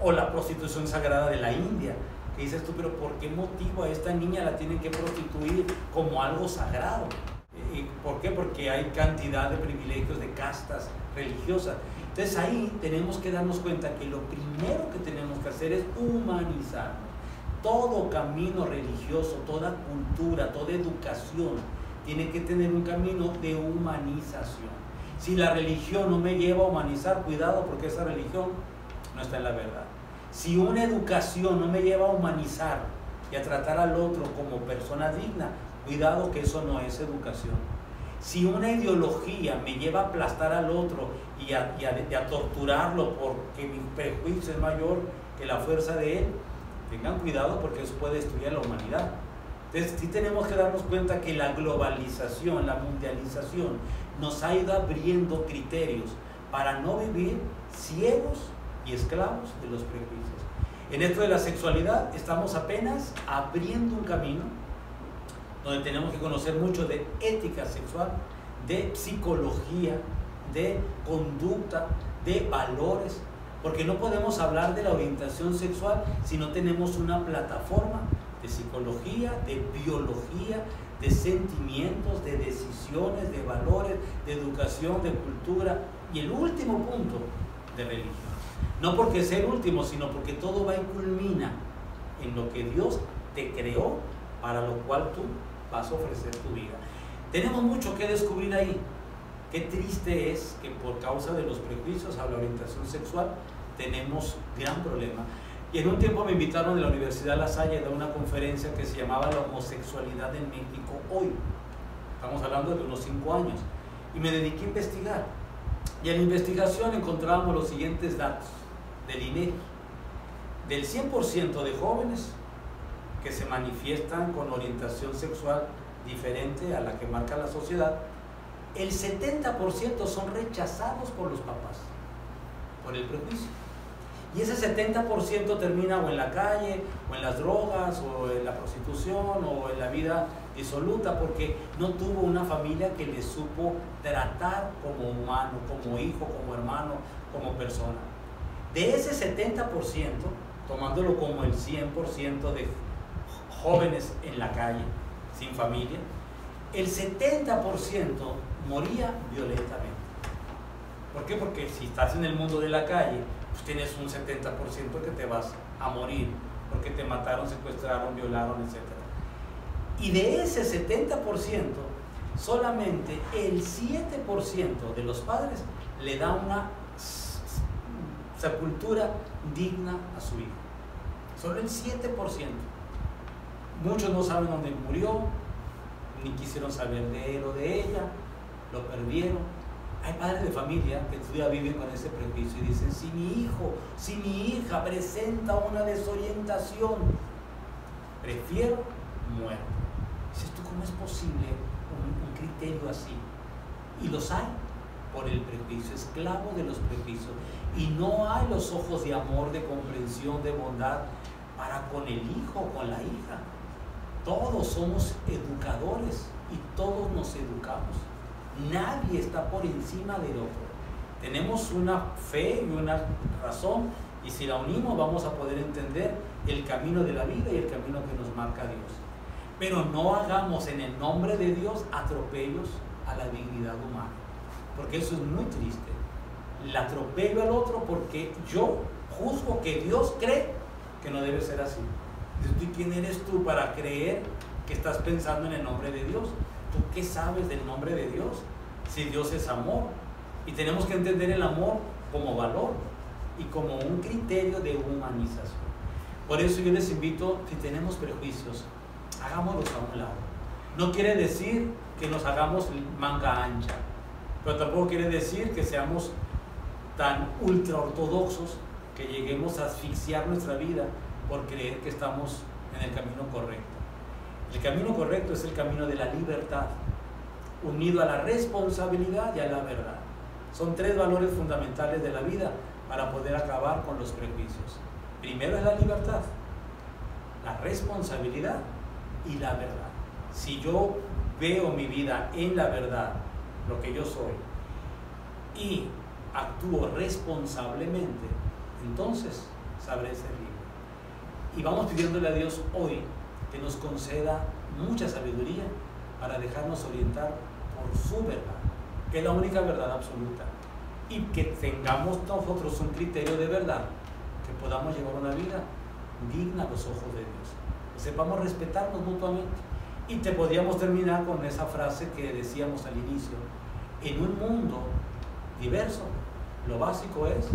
o la prostitución sagrada de la India, que dices tú, pero ¿por qué motivo a esta niña la tienen que prostituir como algo sagrado? ¿Y por qué? Porque hay cantidad de privilegios, de castas religiosas. Entonces ahí tenemos que darnos cuenta que lo primero que tenemos que hacer es humanizarnos. Todo camino religioso, toda cultura, toda educación tiene que tener un camino de humanización. Si la religión no me lleva a humanizar, cuidado, porque esa religión no está en la verdad. Si una educación no me lleva a humanizar y a tratar al otro como persona digna, cuidado, que eso no es educación. Si una ideología me lleva a aplastar al otro y a torturarlo porque mi prejuicio es mayor que la fuerza de él, tengan cuidado, porque eso puede destruir a la humanidad. Entonces sí tenemos que darnos cuenta que la globalización, la mundialización, nos ha ido abriendo criterios para no vivir ciegos y esclavos de los prejuicios. En esto de la sexualidad estamos apenas abriendo un camino donde tenemos que conocer mucho de ética sexual, de psicología, de conducta, de valores, porque no podemos hablar de la orientación sexual si no tenemos una plataforma de psicología, de biología, de sentimientos, de decisiones, de valores, de educación, de cultura, y el último punto, de religión. No porque sea el último, sino porque todo va y culmina en lo que Dios te creó, para lo cual tú vas a ofrecer tu vida. Tenemos mucho que descubrir ahí. Qué triste es que por causa de los prejuicios a la orientación sexual tenemos gran problema. Y en un tiempo me invitaron de la Universidad La Salle a una conferencia que se llamaba La homosexualidad en México hoy. Estamos hablando de unos 5 años. Y me dediqué a investigar. Y en la investigación encontrábamos los siguientes datos del INEGI. Del 100% de jóvenes que se manifiestan con orientación sexual diferente a la que marca la sociedad, el 70% son rechazados por los papás, por el prejuicio. Y ese 70% termina o en la calle, o en las drogas, o en la prostitución, o en la vida disoluta, porque no tuvo una familia que le supo tratar como humano, como hijo, como hermano, como persona. De ese 70%, tomándolo como el 100% de jóvenes en la calle, sin familia, el 70% moría violentamente. ¿Por qué? Porque si estás en el mundo de la calle, pues tienes un 70% que te vas a morir, porque te mataron, secuestraron, violaron, etc. Y de ese 70%, solamente el 7% de los padres le da una sepultura digna a su hijo. Solo el 7%. Muchos no saben dónde murió, ni quisieron saber de él o de ella, lo perdieron. Hay padres de familia que todavía viven con ese prejuicio y dicen, si mi hijo, si mi hija presenta una desorientación, prefiero muerto. Dices tú, ¿cómo es posible un criterio así? Y los hay por el prejuicio, esclavo de los prejuicios. Y no hay los ojos de amor, de comprensión, de bondad para con el hijo o con la hija. Todos somos educadores y todos nos educamos. Nadie está por encima del otro. Tenemos una fe y una razón, y si la unimos vamos a poder entender el camino de la vida y el camino que nos marca Dios. Pero no hagamos en el nombre de Dios atropellos a la dignidad humana, porque eso es muy triste. El atropello al otro porque yo juzgo que Dios cree que no debe ser así. Entonces, ¿tú quién eres tú para creer que estás pensando en el nombre de Dios? ¿Tú qué sabes del nombre de Dios? Si Dios es amor. Y tenemos que entender el amor como valor y como un criterio de humanización. Por eso yo les invito, si tenemos prejuicios, hagámoslos a un lado. No quiere decir que nos hagamos manga ancha, pero tampoco quiere decir que seamos tan ultra ortodoxos que lleguemos a asfixiar nuestra vida por creer que estamos en el camino correcto. El camino correcto es el camino de la libertad, unido a la responsabilidad y a la verdad. Son tres valores fundamentales de la vida para poder acabar con los prejuicios. Primero es la libertad, la responsabilidad y la verdad. Si yo veo mi vida en la verdad, lo que yo soy, y actúo responsablemente, entonces sabré ser libre. Y vamos pidiéndole a Dios hoy que nos conceda mucha sabiduría para dejarnos orientar por su verdad, que es la única verdad absoluta, y que tengamos nosotros un criterio de verdad, que podamos llevar una vida digna a los ojos de Dios, que sepamos respetarnos mutuamente. Y te podríamos terminar con esa frase que decíamos al inicio: en un mundo diverso, lo básico es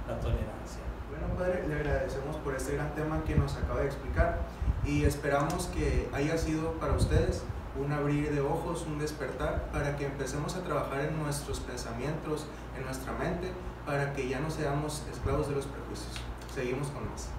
la tolerancia. Bueno, Padre, le agradecemos por este gran tema que nos acaba de explicar y esperamos que haya sido para ustedes un abrir de ojos, un despertar, para que empecemos a trabajar en nuestros pensamientos, en nuestra mente, para que ya no seamos esclavos de los prejuicios. Seguimos con más.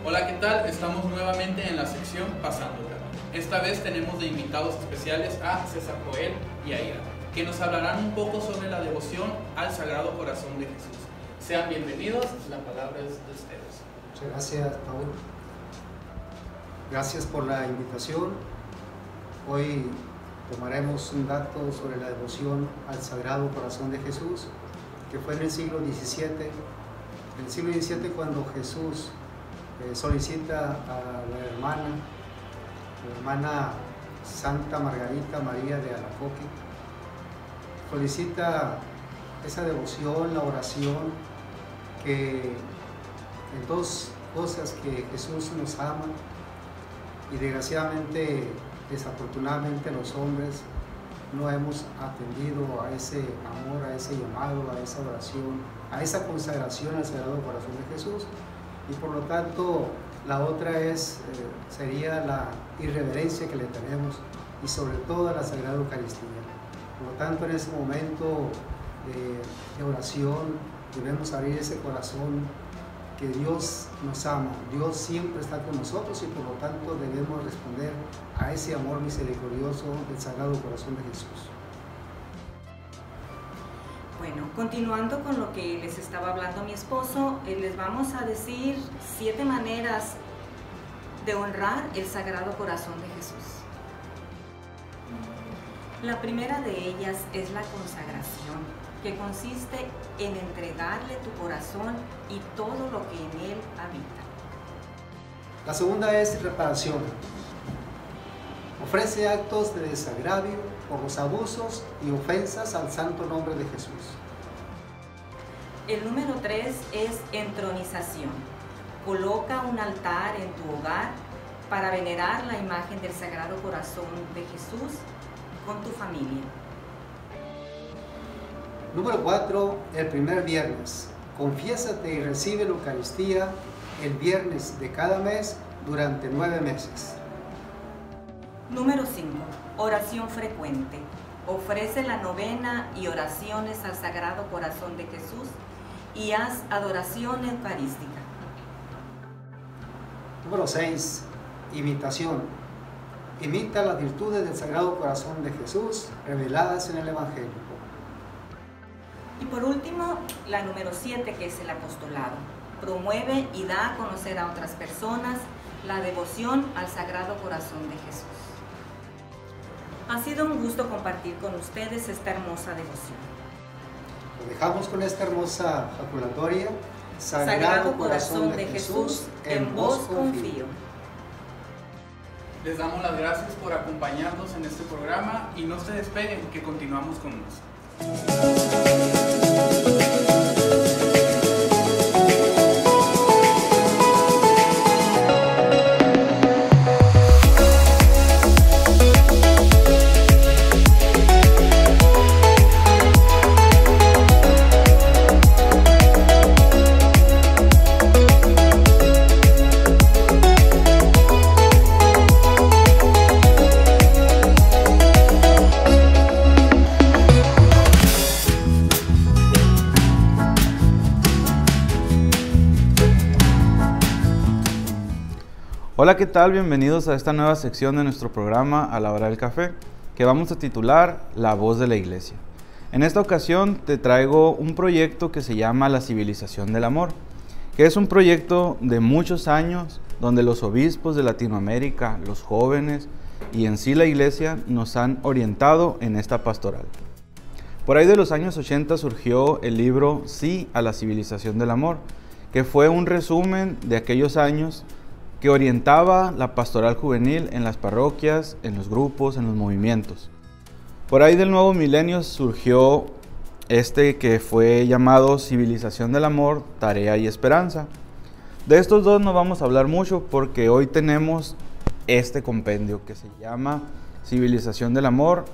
Hola, ¿qué tal? Estamos nuevamente en la sección Pasándola. Esta vez tenemos de invitados especiales a César Joel y a Ira, que nos hablarán un poco sobre la devoción al Sagrado Corazón de Jesús. Sean bienvenidos, la palabra es de ustedes. Muchas gracias, Paul. Gracias por la invitación. Hoy tomaremos un dato sobre la devoción al Sagrado Corazón de Jesús, que fue en el siglo XVII. En el siglo XVII, cuando Jesús solicita a la hermana Santa Margarita María de Alacoque, solicita esa devoción, la oración, que en dos cosas: que Jesús nos ama y desgraciadamente, desafortunadamente, los hombres no hemos atendido a ese amor, a ese llamado, a esa oración, a esa consagración al Sagrado Corazón de Jesús. Y por lo tanto, la otra sería la irreverencia que le tenemos, y sobre todo a la Sagrada Eucaristía. Por lo tanto, en ese momento de oración debemos abrir ese corazón que Dios nos ama, Dios siempre está con nosotros y por lo tanto debemos responder a ese amor misericordioso del Sagrado Corazón de Jesús. Bueno, continuando con lo que les estaba hablando mi esposo, les vamos a decir 7 maneras de honrar el Sagrado Corazón de Jesús. La primera de ellas es la consagración, que consiste en entregarle tu corazón y todo lo que en él habita. La segunda es reparación. Ofrece actos de desagravio por los abusos y ofensas al santo nombre de Jesús. El número 3 es entronización. Coloca un altar en tu hogar para venerar la imagen del Sagrado Corazón de Jesús con tu familia. Número 4, el primer viernes. Confiésate y recibe la Eucaristía el viernes de cada mes durante 9 meses. Número 5, oración frecuente. Ofrece la novena y oraciones al Sagrado Corazón de Jesús y haz adoración eucarística. Número 6, imitación. Imita las virtudes del Sagrado Corazón de Jesús reveladas en el Evangelio. Y por último, la número 7, que es el apostolado. Promueve y da a conocer a otras personas la devoción al Sagrado Corazón de Jesús. Ha sido un gusto compartir con ustedes esta hermosa devoción. Lo dejamos con esta hermosa jaculatoria. Sagrado Corazón de Jesús, en vos confío. Les damos las gracias por acompañarnos en este programa y no se despeguen, que continuamos con más. Hola, ¿qué tal? Bienvenidos a esta nueva sección de nuestro programa A la Hora del Café, que vamos a titular La Voz de la Iglesia. En esta ocasión te traigo un proyecto que se llama La Civilización del Amor, que es un proyecto de muchos años donde los obispos de Latinoamérica, los jóvenes y en sí la Iglesia nos han orientado en esta pastoral. Por ahí de los años 80 surgió el libro Sí a la Civilización del Amor, que fue un resumen de aquellos años que orientaba la pastoral juvenil en las parroquias, en los grupos, en los movimientos. Por ahí del nuevo milenio surgió este que fue llamado Civilización del Amor, Tarea y Esperanza. De estos dos no vamos a hablar mucho porque hoy tenemos este compendio que se llama Civilización del Amor,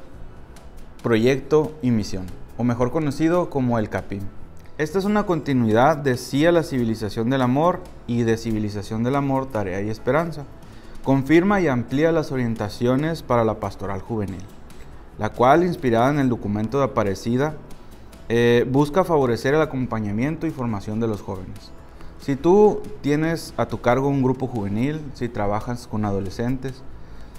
Proyecto y Misión, o mejor conocido como el CAPIM. Esta es una continuidad de Sí a la Civilización del Amor y de Civilización del Amor, Tarea y Esperanza. Confirma y amplía las orientaciones para la pastoral juvenil, la cual, inspirada en el documento de Aparecida, busca favorecer el acompañamiento y formación de los jóvenes. Si tú tienes a tu cargo un grupo juvenil, si trabajas con adolescentes,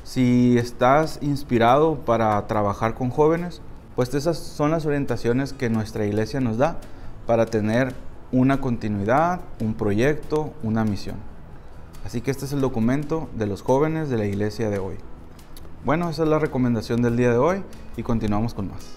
si estás inspirado para trabajar con jóvenes, pues esas son las orientaciones que nuestra iglesia nos da para tener una continuidad, un proyecto, una misión. Así que este es el documento de los jóvenes de la iglesia de hoy. Bueno, esa es la recomendación del día de hoy y continuamos con más.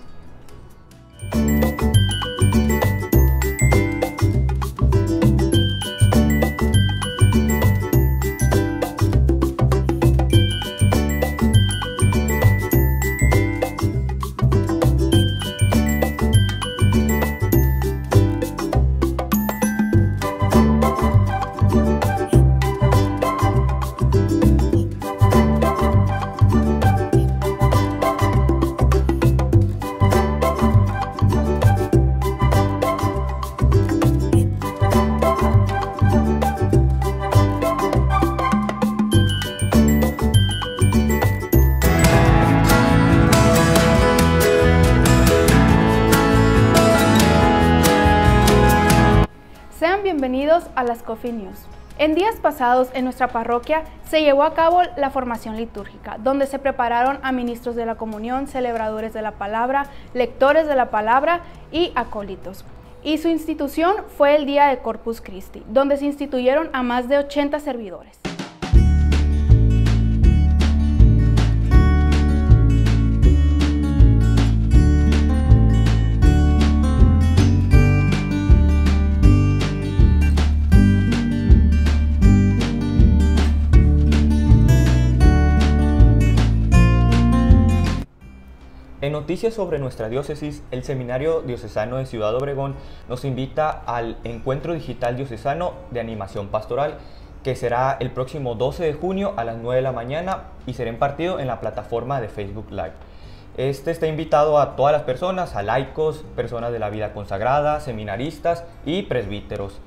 bienvenidos a las Coffee News. En días pasados en nuestra parroquia se llevó a cabo la formación litúrgica, donde se prepararon a ministros de la comunión, celebradores de la palabra, lectores de la palabra y acólitos. Y su institución fue el día de Corpus Christi, donde se instituyeron a más de 80 servidores. En noticias sobre nuestra diócesis, el Seminario Diocesano de Ciudad Obregón nos invita al Encuentro Digital Diocesano de Animación Pastoral, que será el próximo 12 de junio a las 9 de la mañana y será impartido en la plataforma de Facebook Live. Este está invitado a todas las personas, a laicos, personas de la vida consagrada, seminaristas y presbíteros.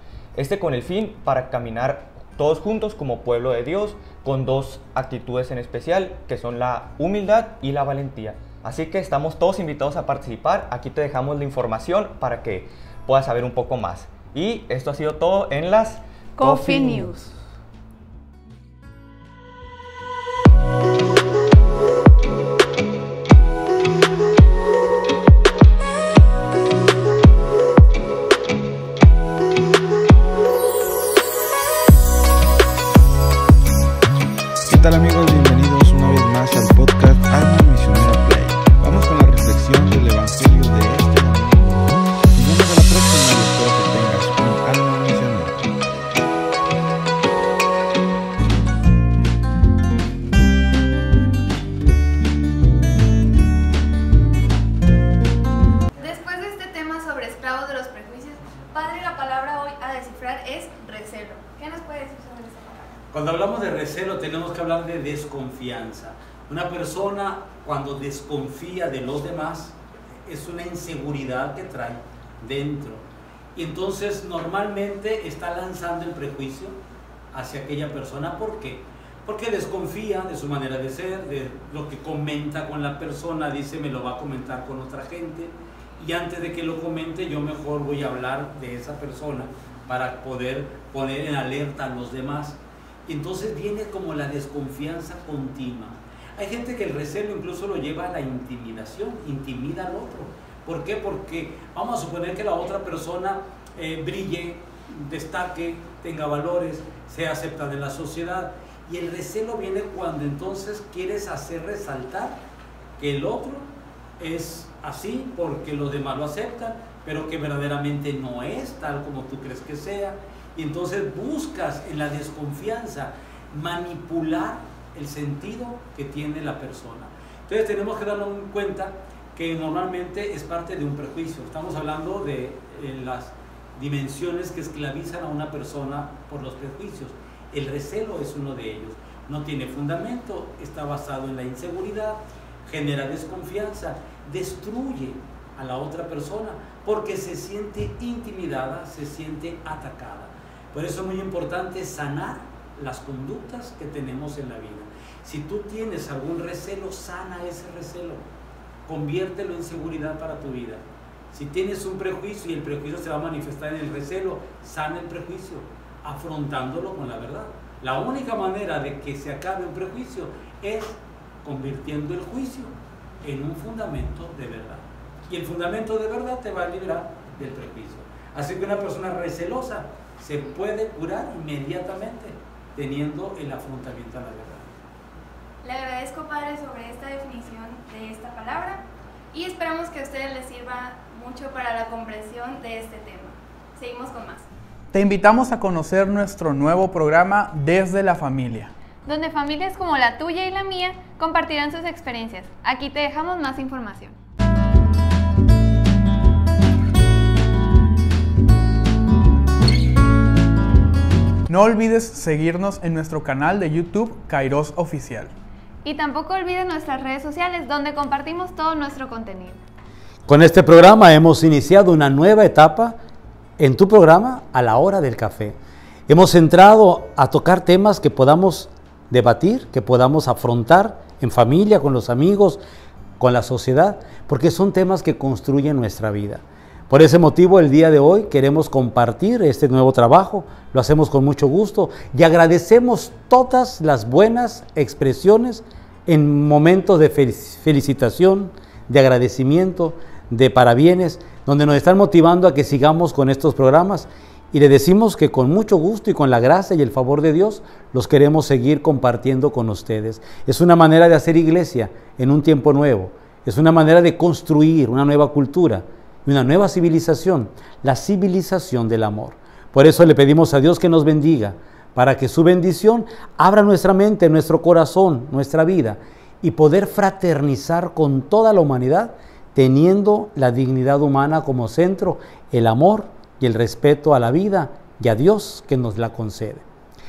Con el fin para caminar todos juntos como pueblo de Dios, con dos actitudes en especial, que son la humildad y la valentía. Así que estamos todos invitados a participar. Aquí te dejamos la información para que puedas saber un poco más. Y esto ha sido todo en las Coffee News. ¿Qué tal, amigos? Bienvenidos una vez más al podcast Alma Misionera Play. Vamos con la reflexión del Evangelio de este domingo. Nos vemos a la próxima y espero que tengas un alma misionera. Después de este tema sobre esclavos de los prejuicios, Padre, la palabra hoy a descifrar es recelo. ¿Qué nos puede decir sobre esta palabra? Cuando hablamos de recelo tenemos que hablar de desconfianza. Una persona cuando desconfía de los demás es una inseguridad que trae dentro. Y entonces normalmente está lanzando el prejuicio hacia aquella persona. ¿Por qué? Porque desconfía de su manera de ser, de lo que comenta con la persona, dice me lo va a comentar con otra gente y antes de que lo comente yo mejor voy a hablar de esa persona para poder poner en alerta a los demás. Y entonces viene como la desconfianza continua. Hay gente que el recelo incluso lo lleva a la intimidación, intimida al otro. ¿Por qué? Porque vamos a suponer que la otra persona brille, destaque, tenga valores, sea aceptada en la sociedad. Y el recelo viene cuando entonces quieres hacer resaltar que el otro es así porque los demás lo aceptan, pero que verdaderamente no es tal como tú crees que sea. Y entonces buscas en la desconfianza manipular el sentido que tiene la persona. Entonces tenemos que darnos cuenta que normalmente es parte de un prejuicio. Estamos hablando de las dimensiones que esclavizan a una persona por los prejuicios. El recelo es uno de ellos. No tiene fundamento, está basado en la inseguridad, genera desconfianza, destruye a la otra persona porque se siente intimidada, se siente atacada. Por eso es muy importante sanar las conductas que tenemos en la vida. Si tú tienes algún recelo, sana ese recelo, conviértelo en seguridad para tu vida. Si tienes un prejuicio y el prejuicio se va a manifestar en el recelo, sana el prejuicio, afrontándolo con la verdad. La única manera de que se acabe un prejuicio es convirtiendo el juicio en un fundamento de verdad. Y el fundamento de verdad te va a librar del prejuicio. Así que una persona recelosa se puede curar inmediatamente teniendo el afrontamiento a la verdad. Le agradezco, Padre, sobre esta definición de esta palabra y esperamos que a ustedes les sirva mucho para la comprensión de este tema. Seguimos con más. Te invitamos a conocer nuestro nuevo programa Desde la Familia, donde familias como la tuya y la mía compartirán sus experiencias. Aquí te dejamos más información. No olvides seguirnos en nuestro canal de YouTube Kairos Oficial. Y tampoco olvides nuestras redes sociales donde compartimos todo nuestro contenido. Con este programa hemos iniciado una nueva etapa en tu programa A la Hora del Café. Hemos entrado a tocar temas que podamos debatir, que podamos afrontar en familia, con los amigos, con la sociedad, porque son temas que construyen nuestra vida. Por ese motivo, el día de hoy queremos compartir este nuevo trabajo, lo hacemos con mucho gusto y agradecemos todas las buenas expresiones en momentos de felicitación, de agradecimiento, de parabienes, donde nos están motivando a que sigamos con estos programas y le decimos que con mucho gusto y con la gracia y el favor de Dios los queremos seguir compartiendo con ustedes. Es una manera de hacer iglesia en un tiempo nuevo, es una manera de construir una nueva cultura y una nueva civilización, la civilización del amor. Por eso le pedimos a Dios que nos bendiga, para que su bendición abra nuestra mente, nuestro corazón, nuestra vida y poder fraternizar con toda la humanidad, teniendo la dignidad humana como centro, el amor y el respeto a la vida y a Dios que nos la concede.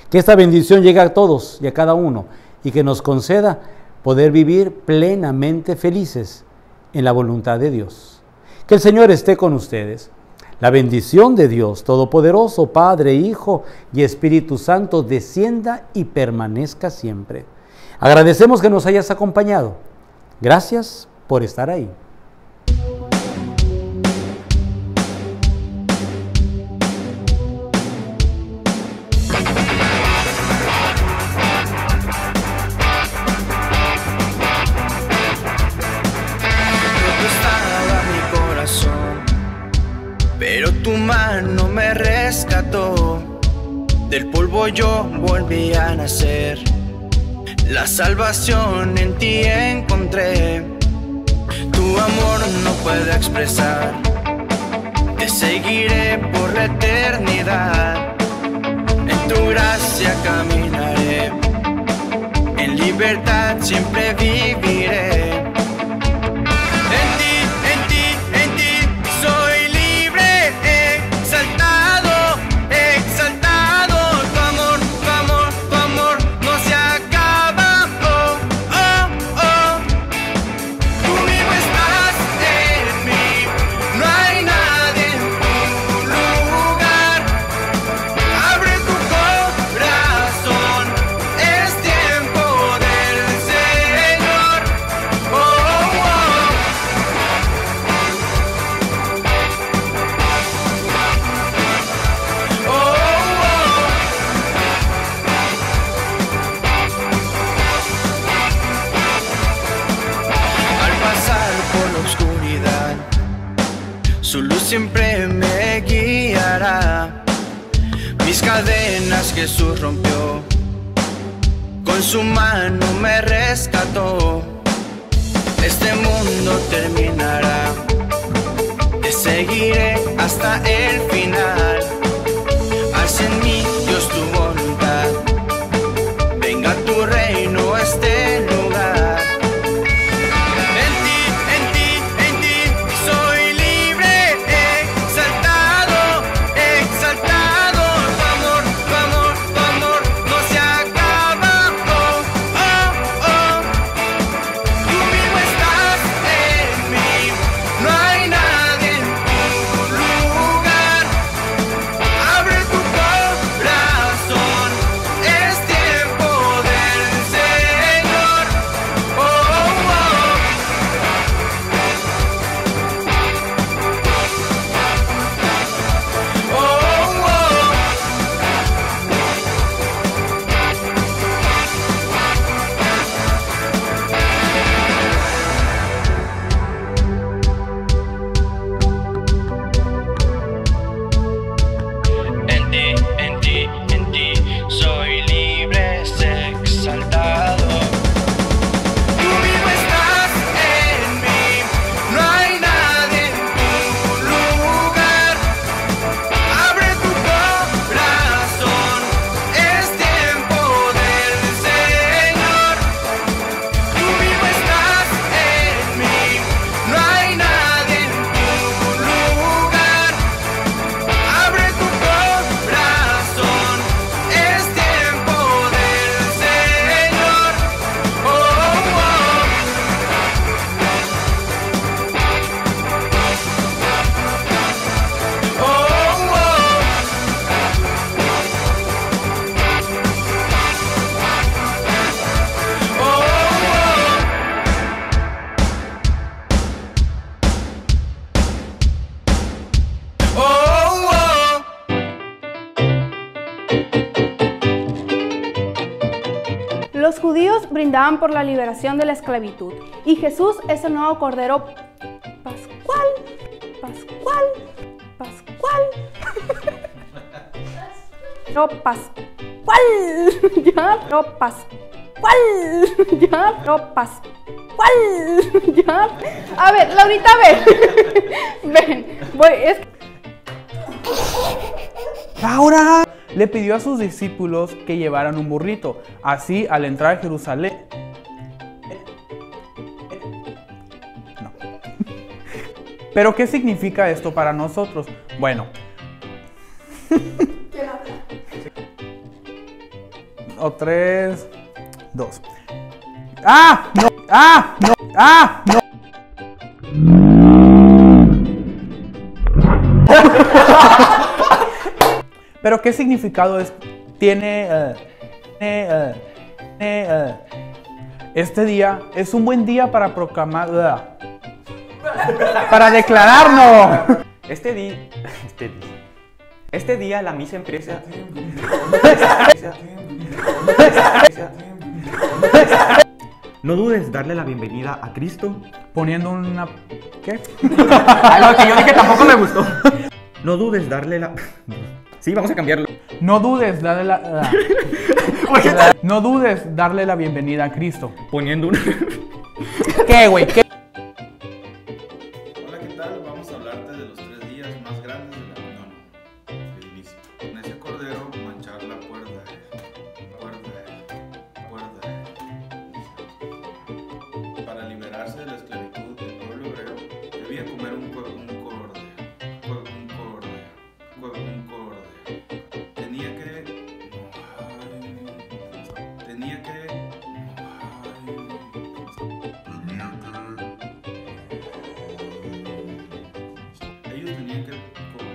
Que esta bendición llegue a todos y a cada uno y que nos conceda poder vivir plenamente felices en la voluntad de Dios. Que el Señor esté con ustedes. La bendición de Dios Todopoderoso, Padre, Hijo y Espíritu Santo, descienda y permanezca siempre. Agradecemos que nos hayas acompañado. Gracias por estar ahí. Pero tu mano me rescató, del polvo yo volví a nacer. La salvación en ti encontré, tu amor no puedo expresar. Te seguiré por la eternidad, en tu gracia caminaré, en libertad siempre viviré. Su luz siempre me guiará. Mis cadenas Jesús rompió, con su mano me rescató. Este mundo terminará, te seguiré hasta el final. Haz en mí, Dios, tu voluntad, venga tu reino a este lugar. Lugar. Los judíos brindaban por la liberación de la esclavitud y Jesús es el nuevo Cordero Pascual. No Pascual. Ya, no Pascual. Ya, no Pascual. Ya. A ver, Laurita, ven. ¡Laura! Le pidió a sus discípulos que llevaran un burrito. Así, al entrar a Jerusalén... No. ¿Pero qué significa esto para nosotros? Bueno. O 3, 2. ¡Ah! ¡No! ¡Ah! ¡No! ¡Ah! ¡No! ¿Pero qué significado tiene este día? Es un buen día para proclamar... para declararnos. Este día la misa empieza... No dudes darle la bienvenida a Cristo poniendo una... ¿Qué? Algo que yo dije tampoco me gustó. No dudes darle la... Sí, vamos a cambiarlo. No dudes darle la... No dudes darle la bienvenida a Cristo Poniendo una... ¿Qué, güey? ¿Qué? Hola, ¿qué tal? Vamos a hablarte de los 3 días más grandes de la unión. El inicio. Con ese cordero manchar la puerta. Para liberarse de la esclavitud del pueblo hebreo, debía comer un cordero. Ellos tenían que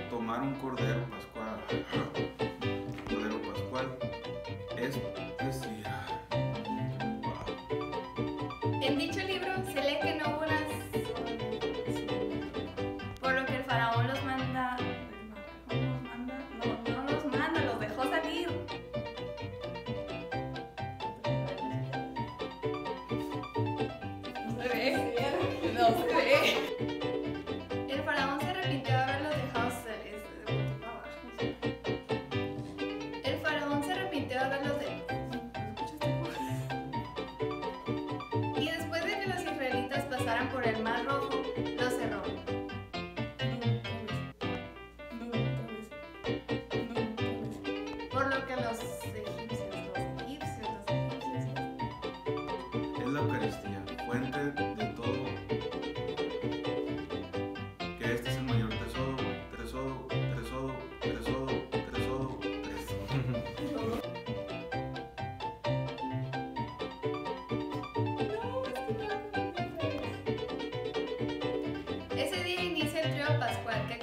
tomar un cordero pascual. Es decir, En dicho libro se lee que no hubo unas... Por lo que el faraón los manda... No los manda, los dejó salir. No se ve. El faraón se arrepintió de haberlos dejado salir. El faraón se arrepintió de haberlos dejado. Y después de que los israelitas pasaran por el Mar Rojo, los cerró. Por lo que los egipcios. es la Eucaristía, fuente de todo. Que este es el mayor tesoro. Ese día inicia el trío pascual que